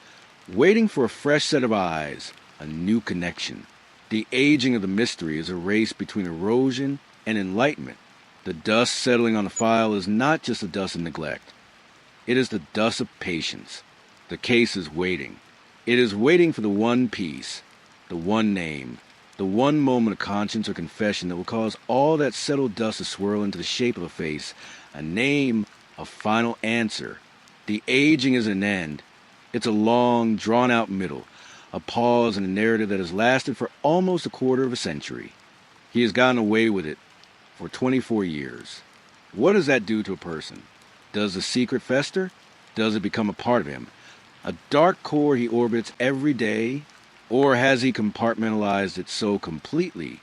waiting for a fresh set of eyes, a new connection. The aging of the mystery is a race between erosion and enlightenment. The dust settling on the file is not just the dust of neglect. It is the dust of patience. The case is waiting. It is waiting for the one piece, the one name, the one moment of conscience or confession that will cause all that settled dust to swirl into the shape of a face, a name, a final answer. The aging is an end. It's a long, drawn-out middle, a pause in a narrative that has lasted for almost a quarter of a century. He has gotten away with it for 24 years. What does that do to a person? Does the secret fester? Does it become a part of him? A dark core he orbits every day? Or has he compartmentalized it so completely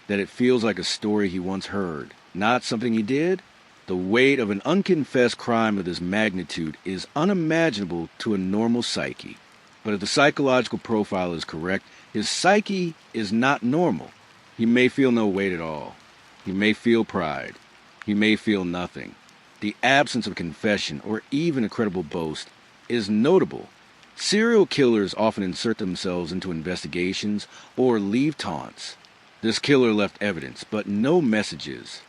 that it feels like a story he once heard, not something he did? The weight of an unconfessed crime of this magnitude is unimaginable to a normal psyche. But if the psychological profile is correct, his psyche is not normal. He may feel no weight at all. He may feel pride. He may feel nothing. The absence of confession, or even a credible boast, is notable. Serial killers often insert themselves into investigations or leave taunts. This killer left evidence, but no messages.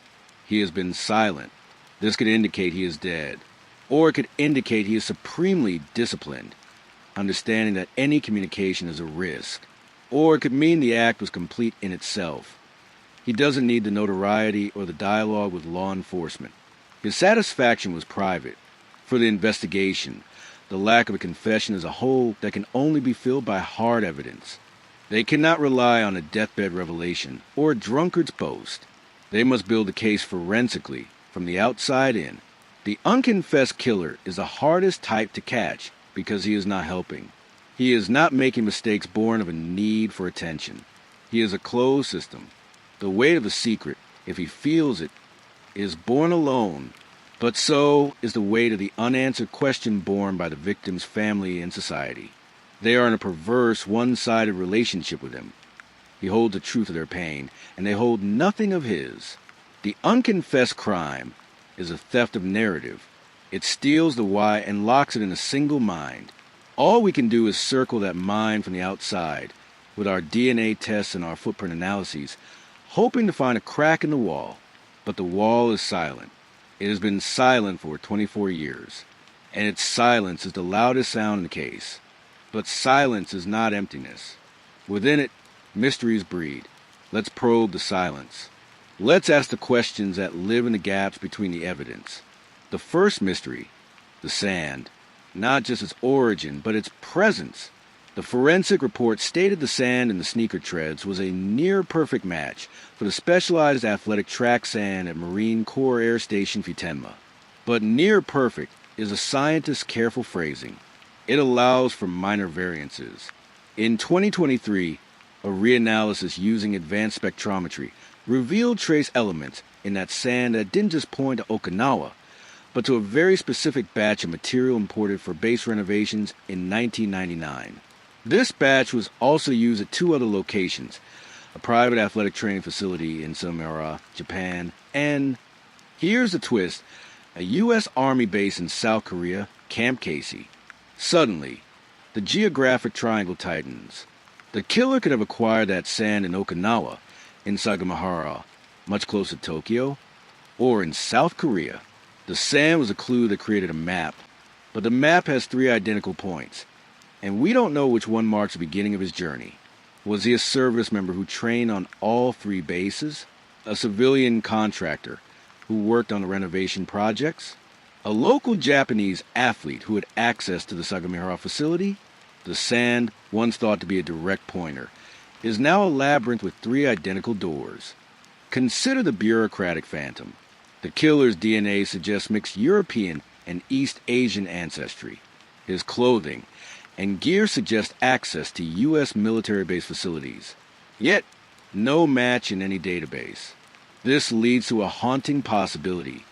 He has been silent. This could indicate he is dead, or it could indicate he is supremely disciplined, understanding that any communication is a risk, or it could mean the act was complete in itself. He doesn't need the notoriety or the dialogue with law enforcement. His satisfaction was private. For the investigation, the lack of a confession is a hole that can only be filled by hard evidence. They cannot rely on a deathbed revelation or a drunkard's boast. They must build the case forensically, from the outside in. The unconfessed killer is the hardest type to catch because he is not helping. He is not making mistakes born of a need for attention. He is a closed system. The weight of a secret, if he feels it, is borne alone, but so is the weight of the unanswered question borne by the victim's family and society. They are in a perverse, one-sided relationship with him. He holds the truth of their pain, and they hold nothing of his. The unconfessed crime is a theft of narrative. It steals the why and locks it in a single mind. All we can do is circle that mind from the outside, with our DNA tests and our footprint analyses, hoping to find a crack in the wall. But the wall is silent. It has been silent for 24 years, and its silence is the loudest sound in the case. But silence is not emptiness. Within it, mysteries breed. Let's probe the silence. Let's ask the questions that live in the gaps between the evidence. The first mystery, the sand. Not just its origin, but its presence. The forensic report stated the sand in the sneaker treads was a near-perfect match for the specialized athletic track sand at Marine Corps Air Station Futenma. But near perfect is a scientist's careful phrasing. It allows for minor variances. In 2023, a reanalysis using advanced spectrometry revealed trace elements in that sand that didn't just point to Okinawa, but to a very specific batch of material imported for base renovations in 1999. This batch was also used at two other locations, a private athletic training facility in Samara, Japan, and, here's the twist, a U.S. Army base in South Korea, Camp Casey. Suddenly, the geographic triangle tightens. The killer could have acquired that sand in Okinawa, in Sagamihara, much closer to Tokyo, or in South Korea. The sand was a clue that created a map, but the map has three identical points, and we don't know which one marks the beginning of his journey. Was he a service member who trained on all three bases? A civilian contractor who worked on the renovation projects? A local Japanese athlete who had access to the Sagamihara facility? The sand, once thought to be a direct pointer, is now a labyrinth with three identical doors. Consider the bureaucratic phantom. The killer's DNA suggests mixed European and East Asian ancestry. His clothing and gear suggest access to U.S. military-based facilities. Yet, no match in any database. This leads to a haunting possibility.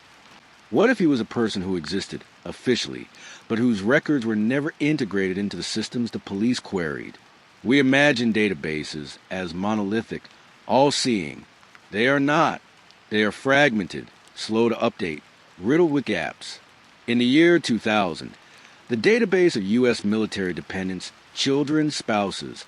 What if he was a person who existed, officially, but whose records were never integrated into the systems the police queried? We imagine databases as monolithic, all-seeing. They are not. They are fragmented, slow to update, riddled with gaps. In the year 2000, the database of U.S. military dependents, children, spouses,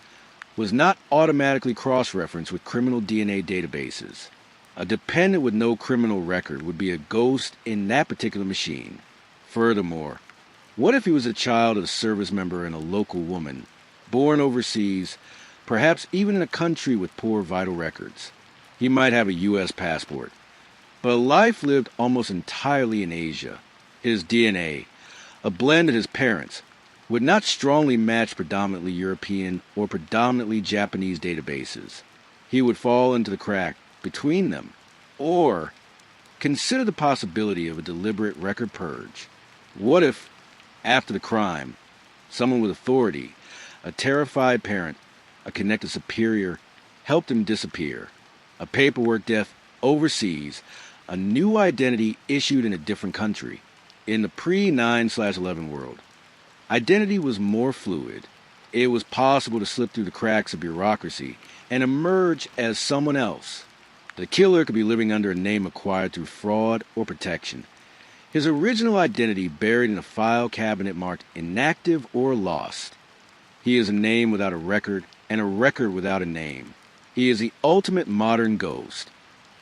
was not automatically cross-referenced with criminal DNA databases. A dependent with no criminal record would be a ghost in that particular machine. Furthermore, what if he was a child of a service member and a local woman, born overseas, perhaps even in a country with poor vital records? He might have a U.S. passport, but a life lived almost entirely in Asia. His DNA, a blend of his parents, would not strongly match predominantly European or predominantly Japanese databases. He would fall into the crack between them. Or consider the possibility of a deliberate record purge. What if, after the crime, someone with authority, a terrified parent, a connected superior, helped him disappear? A paperwork death overseas, a new identity issued in a different country. In the pre-9/11 world, identity was more fluid. It was possible to slip through the cracks of bureaucracy and emerge as someone else. The killer could be living under a name acquired through fraud or protection. His original identity buried in a file cabinet marked inactive or lost. He is a name without a record and a record without a name. He is the ultimate modern ghost.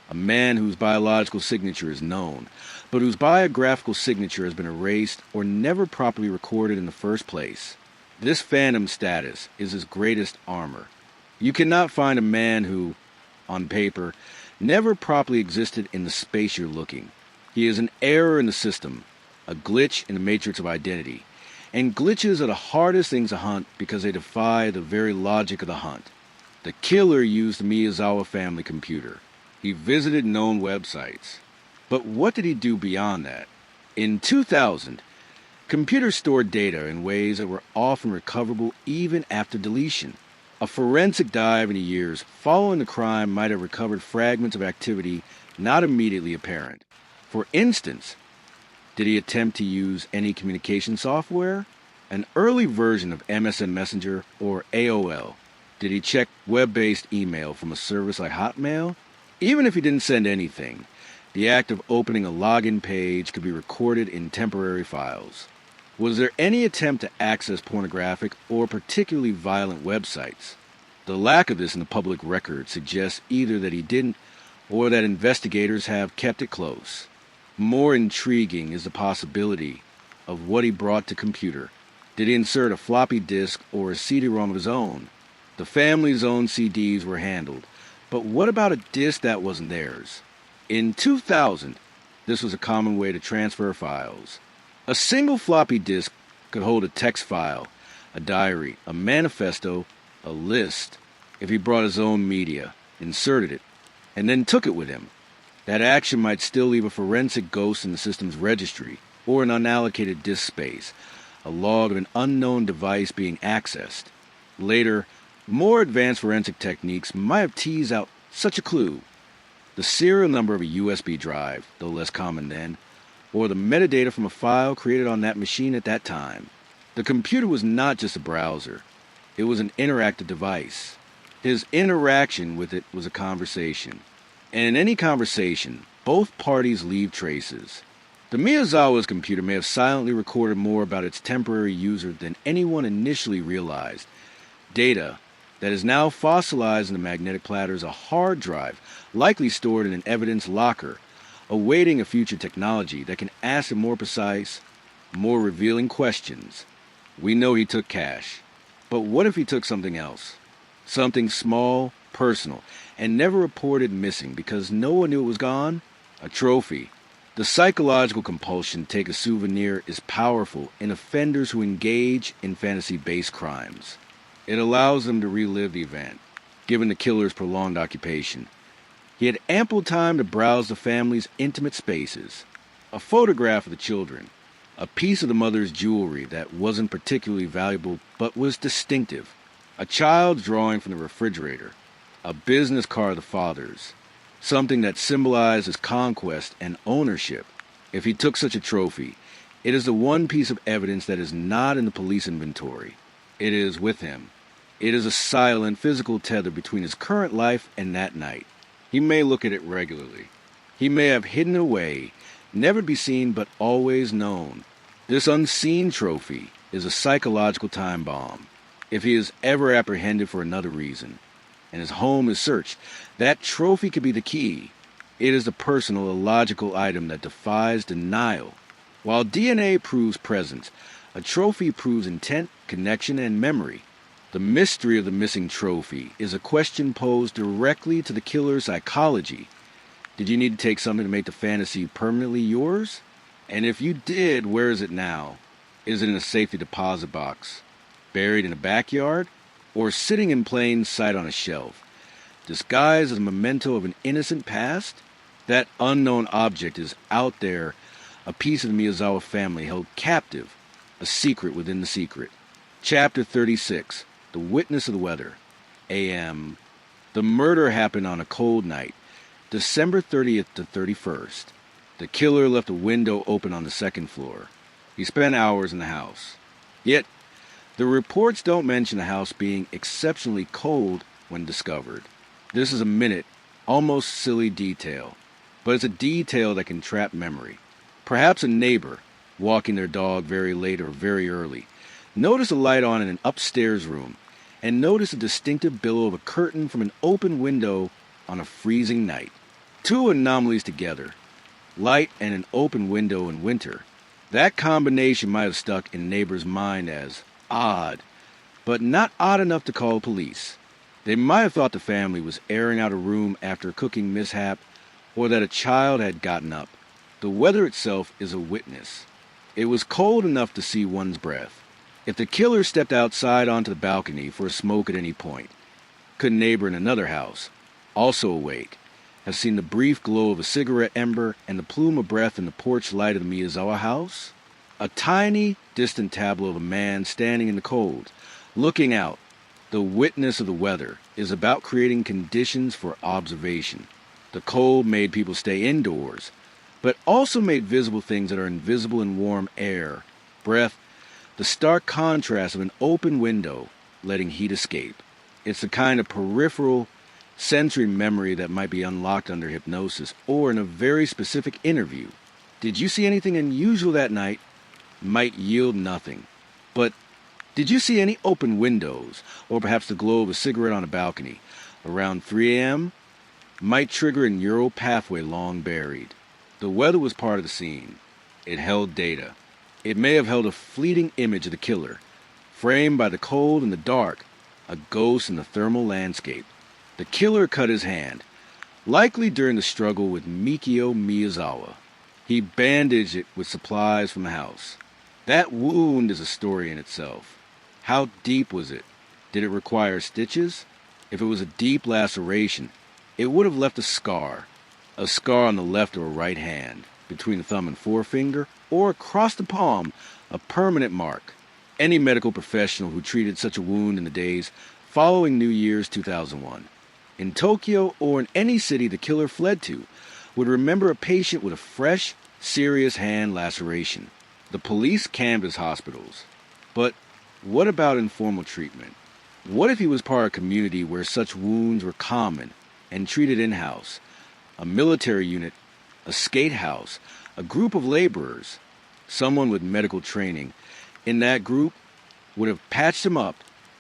A man whose biological signature is known, but whose biographical signature has been erased or never properly recorded in the first place. This phantom status is his greatest armor. You cannot find a man who, on paper, never properly existed in the space you're looking. He is an error in the system, a glitch in the matrix of identity. And glitches are the hardest things to hunt because they defy the very logic of the hunt. The killer used the Miyazawa family computer. He visited known websites. But what did he do beyond that? In 2000, computers stored data in ways that were often recoverable even after deletion. A forensic dive in the years following the crime might have recovered fragments of activity not immediately apparent. For instance, did he attempt to use any communication software? An early version of MSN Messenger or AOL? Did he check web-based email from a service like Hotmail? Even if he didn't send anything, the act of opening a login page could be recorded in temporary files. Was there any attempt to access pornographic or particularly violent websites? The lack of this in the public record suggests either that he didn't or that investigators have kept it close. More intriguing is the possibility of what he brought to computer. Did he insert a floppy disk or a CD-ROM of his own? The family's own CDs were handled, but what about a disk that wasn't theirs? In 2000, this was a common way to transfer files. A single floppy disk could hold a text file, a diary, a manifesto, a list. If he brought his own media, inserted it, and then took it with him, That action might still leave a forensic ghost in the system's registry, or an unallocated disk space, a log of an unknown device being accessed. Later, more advanced forensic techniques might have teased out such a clue. The serial number of a USB drive, though less common then, or the metadata from a file created on that machine at that time. The computer was not just a browser. It was an interactive device. His interaction with it was a conversation. And in any conversation, both parties leave traces. The Miyazawa's computer may have silently recorded more about its temporary user than anyone initially realized. Data that is now fossilized in the magnetic platter is a hard drive, likely stored in an evidence locker, awaiting a future technology that can ask him more precise, more revealing questions. We know he took cash, but what if he took something else? Something small, personal, and never reported missing because no one knew it was gone? A trophy. The psychological compulsion to take a souvenir is powerful in offenders who engage in fantasy-based crimes. It allows them to relive the event, given the killer's prolonged occupation. He had ample time to browse the family's intimate spaces. A photograph of the children, a piece of the mother's jewelry that wasn't particularly valuable but was distinctive, a child's drawing from the refrigerator, a business card of the father's, something that symbolized his conquest and ownership. If he took such a trophy, it is the one piece of evidence that is not in the police inventory. It is with him. It is a silent, physical tether between his current life and that night. He may look at it regularly. He may have hidden it away, never to be seen but always known. This unseen trophy is a psychological time bomb. If he is ever apprehended for another reason, and his home is searched, that trophy could be the key. It is the personal, illogical item that defies denial. While DNA proves presence, a trophy proves intent, connection, and memory. The mystery of the missing trophy is a question posed directly to the killer's psychology. Did you need to take something to make the fantasy permanently yours? And if you did, where is it now? Is it in a safety deposit box, buried in a backyard, or sitting in plain sight on a shelf, disguised as a memento of an innocent past? That unknown object is out there, a piece of the Miyazawa family held captive, a secret within the secret. Chapter 36. The Witness of the Weather. A.M. The murder happened on a cold night, December 30th to 31st. The killer left a window open on the second floor. He spent hours in the house. Yet, the reports don't mention the house being exceptionally cold when discovered. This is a minute, almost silly detail, but it's a detail that can trap memory. Perhaps a neighbor, walking their dog very late or very early, noticed a light on in an upstairs room, and noticed a distinctive billow of a curtain from an open window on a freezing night. Two anomalies together, light and an open window in winter. That combination might have stuck in the neighbor's mind as odd, but not odd enough to call police. They might have thought the family was airing out a room after a cooking mishap, or that a child had gotten up. The weather itself is a witness. It was cold enough to see one's breath. If the killer stepped outside onto the balcony for a smoke at any point, could a neighbor in another house, also awake, have seen the brief glow of a cigarette ember and the plume of breath in the porch light of the Miyazawa house? A tiny, distant tableau of a man standing in the cold, looking out. The witness of the weather is about creating conditions for observation. The cold made people stay indoors, but also made visible things that are invisible in warm air, breath, the stark contrast of an open window letting heat escape. It's the kind of peripheral sensory memory that might be unlocked under hypnosis or in a very specific interview. Did you see anything unusual that night? Might yield nothing. But did you see any open windows, or perhaps the glow of a cigarette on a balcony, around 3 a.m.? Might trigger a neural pathway long buried. The weather was part of the scene. It held data. It may have held a fleeting image of the killer, framed by the cold and the dark, a ghost in the thermal landscape. The killer cut his hand, likely during the struggle with Mikio Miyazawa. He bandaged it with supplies from the house. That wound is a story in itself. How deep was it? Did it require stitches? If it was a deep laceration, it would have left a scar a scar on the left or right hand, between the thumb and forefinger, or across the palm, a permanent mark. Any medical professional who treated such a wound in the days following New Year's 2001, in Tokyo or in any city the killer fled to, would remember a patient with a fresh, serious hand laceration. The police canvassed hospitals. But what about informal treatment? What if he was part of a community where such wounds were common and treated in-house? A military unit, a skate house, a group of laborers, someone with medical training in that group would have patched him up.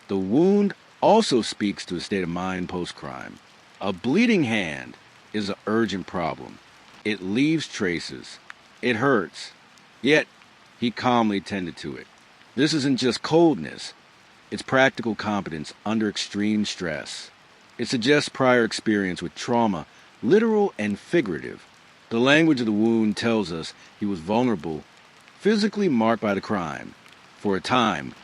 The wound also speaks to a state of mind post-crime. A bleeding hand is an urgent problem. It leaves traces. It hurts. Yet, he calmly tended to it. This isn't just coldness. It's practical competence under extreme stress. It suggests prior experience with trauma, literal and figurative. The language of the wound tells us he was vulnerable, physically marked by the crime. For a time,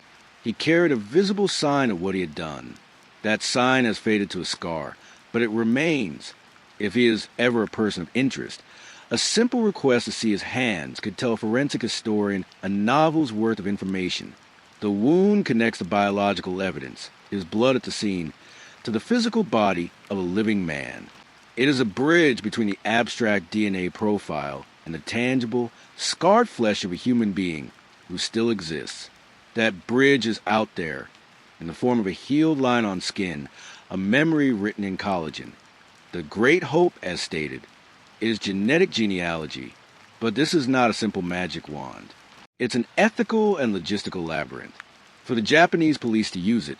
he carried a visible sign of what he had done. That sign has faded to a scar, but it remains. If he is ever a person of interest, a simple request to see his hands could tell a forensic historian a novel's worth of information. The wound connects the biological evidence, his blood at the scene, to the physical body of a living man. It is a bridge between the abstract DNA profile and the tangible, scarred flesh of a human being who still exists. That bridge is out there, in the form of a healed line on skin, a memory written in collagen. The great hope, as stated, is genetic genealogy, but this is not a simple magic wand. It's an ethical and logistical labyrinth. For the Japanese police to use it,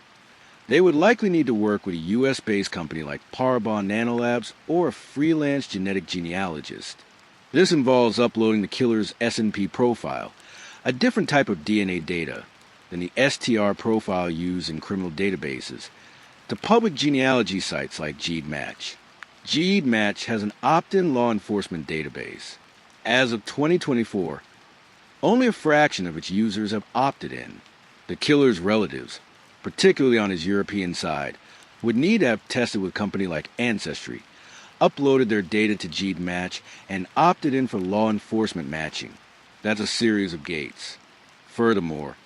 they would likely need to work with a US-based company like Parabon Nanolabs or a freelance genetic genealogist. This involves uploading the killer's S&P profile, a different type of DNA data than the STR profile used in criminal databases, to public genealogy sites like GeneMatch. GeneMatch has an opt-in law enforcement database. As of 2024, only a fraction of its users have opted in. The killer's relatives, particularly on his European side, would need to have tested with a company like Ancestry, uploaded their data to GeneMatch, and opted in for law enforcement matching. That's a series of gates. Furthermore,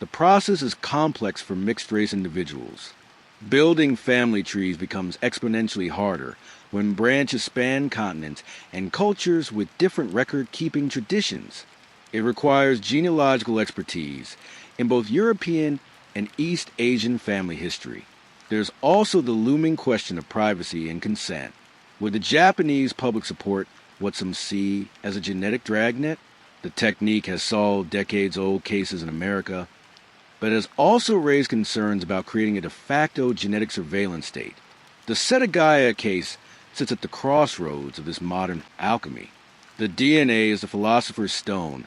the process is complex for mixed-race individuals. Building family trees becomes exponentially harder when branches span continents and cultures with different record-keeping traditions. It requires genealogical expertise in both European and East Asian family history. There's also the looming question of privacy and consent. Would the Japanese public support what some see as a genetic dragnet? The technique has solved decades-old cases in America, but has also raised concerns about creating a de facto genetic surveillance state. The Setagaya case sits at the crossroads of this modern alchemy. The DNA is the philosopher's stone,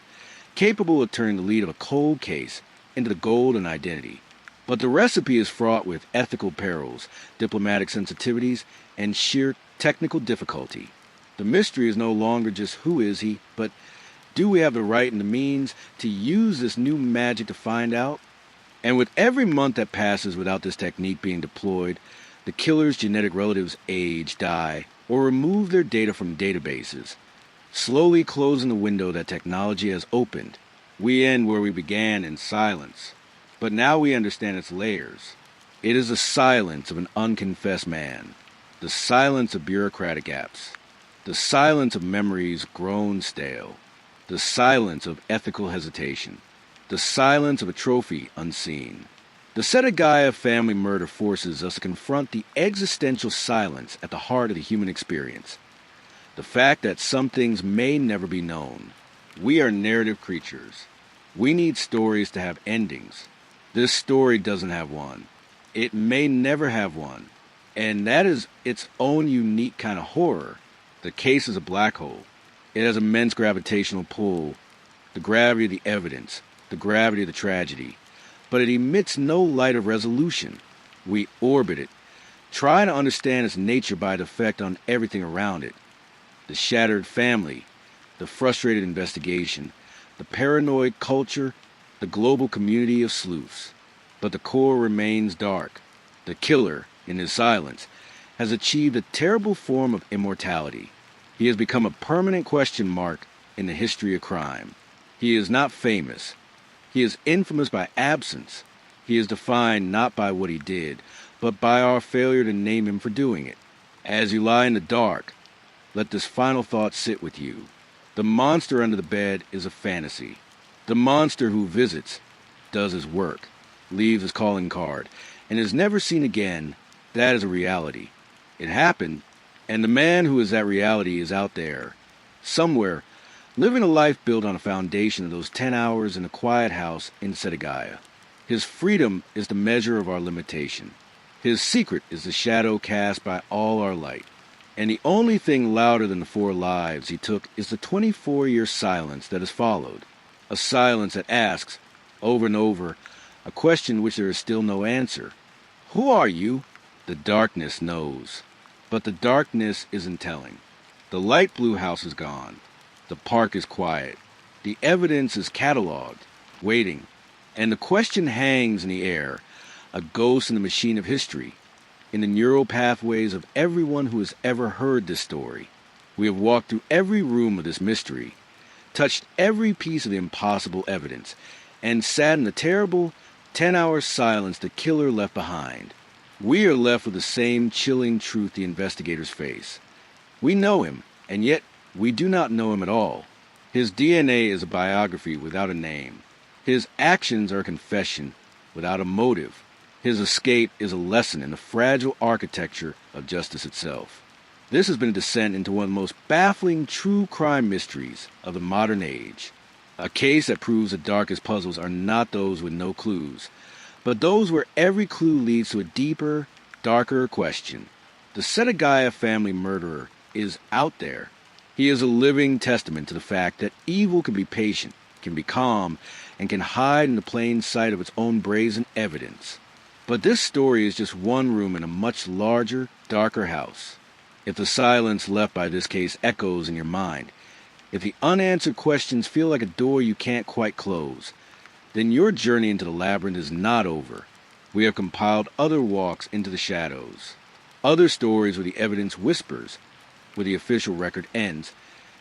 capable of turning the lead of a cold case into the golden identity. But the recipe is fraught with ethical perils, diplomatic sensitivities, and sheer technical difficulty. The mystery is no longer just who is he, but do we have the right and the means to use this new magic to find out? And with every month that passes without this technique being deployed, the killer's genetic relatives age, die, or remove their data from databases, slowly closing the window that technology has opened. We end where we began, in silence. But now we understand its layers. It is the silence of an unconfessed man, the silence of bureaucratic apps, the silence of memories grown stale, the silence of ethical hesitation, the silence of a trophy unseen. The Setagaya family murder forces us to confront the existential silence at the heart of the human experience. The fact that some things may never be known. We are narrative creatures. We need stories to have endings. This story doesn't have one. It may never have one. And that is its own unique kind of horror. The case is a black hole. It has immense gravitational pull, the gravity of the evidence, the gravity of the tragedy. But it emits no light of resolution. We orbit it, trying to understand its nature by its effect on everything around it. The shattered family, the frustrated investigation, the paranoid culture, the global community of sleuths. But the core remains dark. The killer, in his silence, has achieved a terrible form of immortality. He has become a permanent question mark in the history of crime. He is not famous. He is infamous by absence. He is defined not by what he did, but by our failure to name him for doing it. As you lie in the dark, let this final thought sit with you. The monster under the bed is a fantasy. The monster who visits, does his work, leaves his calling card, and is never seen again, that is a reality. It happened, and the man who is that reality is out there, somewhere, living a life built on a foundation of those 10 hours in a quiet house in Setagaya. His freedom is the measure of our limitation. His secret is the shadow cast by all our light. And the only thing louder than the 4 lives he took is the 24-year silence that has followed. A silence that asks, over and over, a question which there is still no answer. Who are you? The darkness knows. But the darkness isn't telling. The light blue house is gone. The park is quiet. The evidence is catalogued, waiting. And the question hangs in the air, a ghost in the machine of history, in the neural pathways of everyone who has ever heard this story. We have walked through every room of this mystery, touched every piece of the impossible evidence, and sat in the terrible 10-hour silence the killer left behind. We are left with the same chilling truth the investigators face. We know him, and yet we do not know him at all. His DNA is a biography without a name. His actions are a confession without a motive. His escape is a lesson in the fragile architecture of justice itself. This has been a descent into one of the most baffling true crime mysteries of the modern age. A case that proves the darkest puzzles are not those with no clues, but those where every clue leads to a deeper, darker question. The Setagaya family murderer is out there. He is a living testament to the fact that evil can be patient, can be calm, and can hide in the plain sight of its own brazen evidence. But this story is just one room in a much larger, darker house. If the silence left by this case echoes in your mind, if the unanswered questions feel like a door you can't quite close, then your journey into the labyrinth is not over. We have compiled other walks into the shadows, other stories where the evidence whispers, where the official record ends,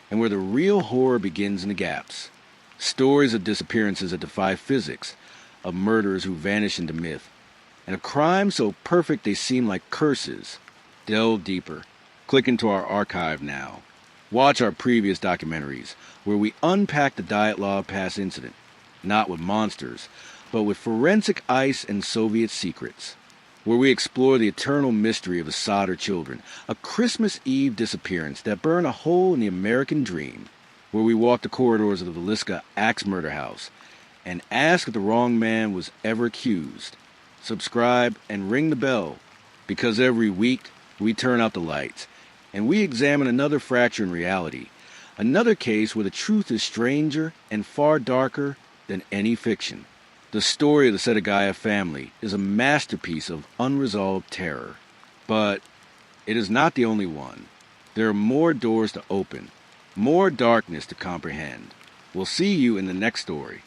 and where the real horror begins in the gaps. Stories of disappearances that defy physics, of murderers who vanish into myth, and of crimes so perfect they seem like curses. Delve deeper. Click into our archive now. Watch our previous documentaries, where we unpack the diet law of past incident, not with monsters, but with forensic ice and Soviet secrets, where we explore the eternal mystery of the Sodder children, a Christmas Eve disappearance that burned a hole in the American dream, where we walk the corridors of the Veliska axe murder house and ask if the wrong man was ever accused. Subscribe and ring the bell, because every week we turn out the lights and we examine another fracture in reality, another case where the truth is stranger and far darker than any fiction. The story of the Setagaya family is a masterpiece of unresolved terror. But it is not the only one. There are more doors to open, more darkness to comprehend. We'll see you in the next story.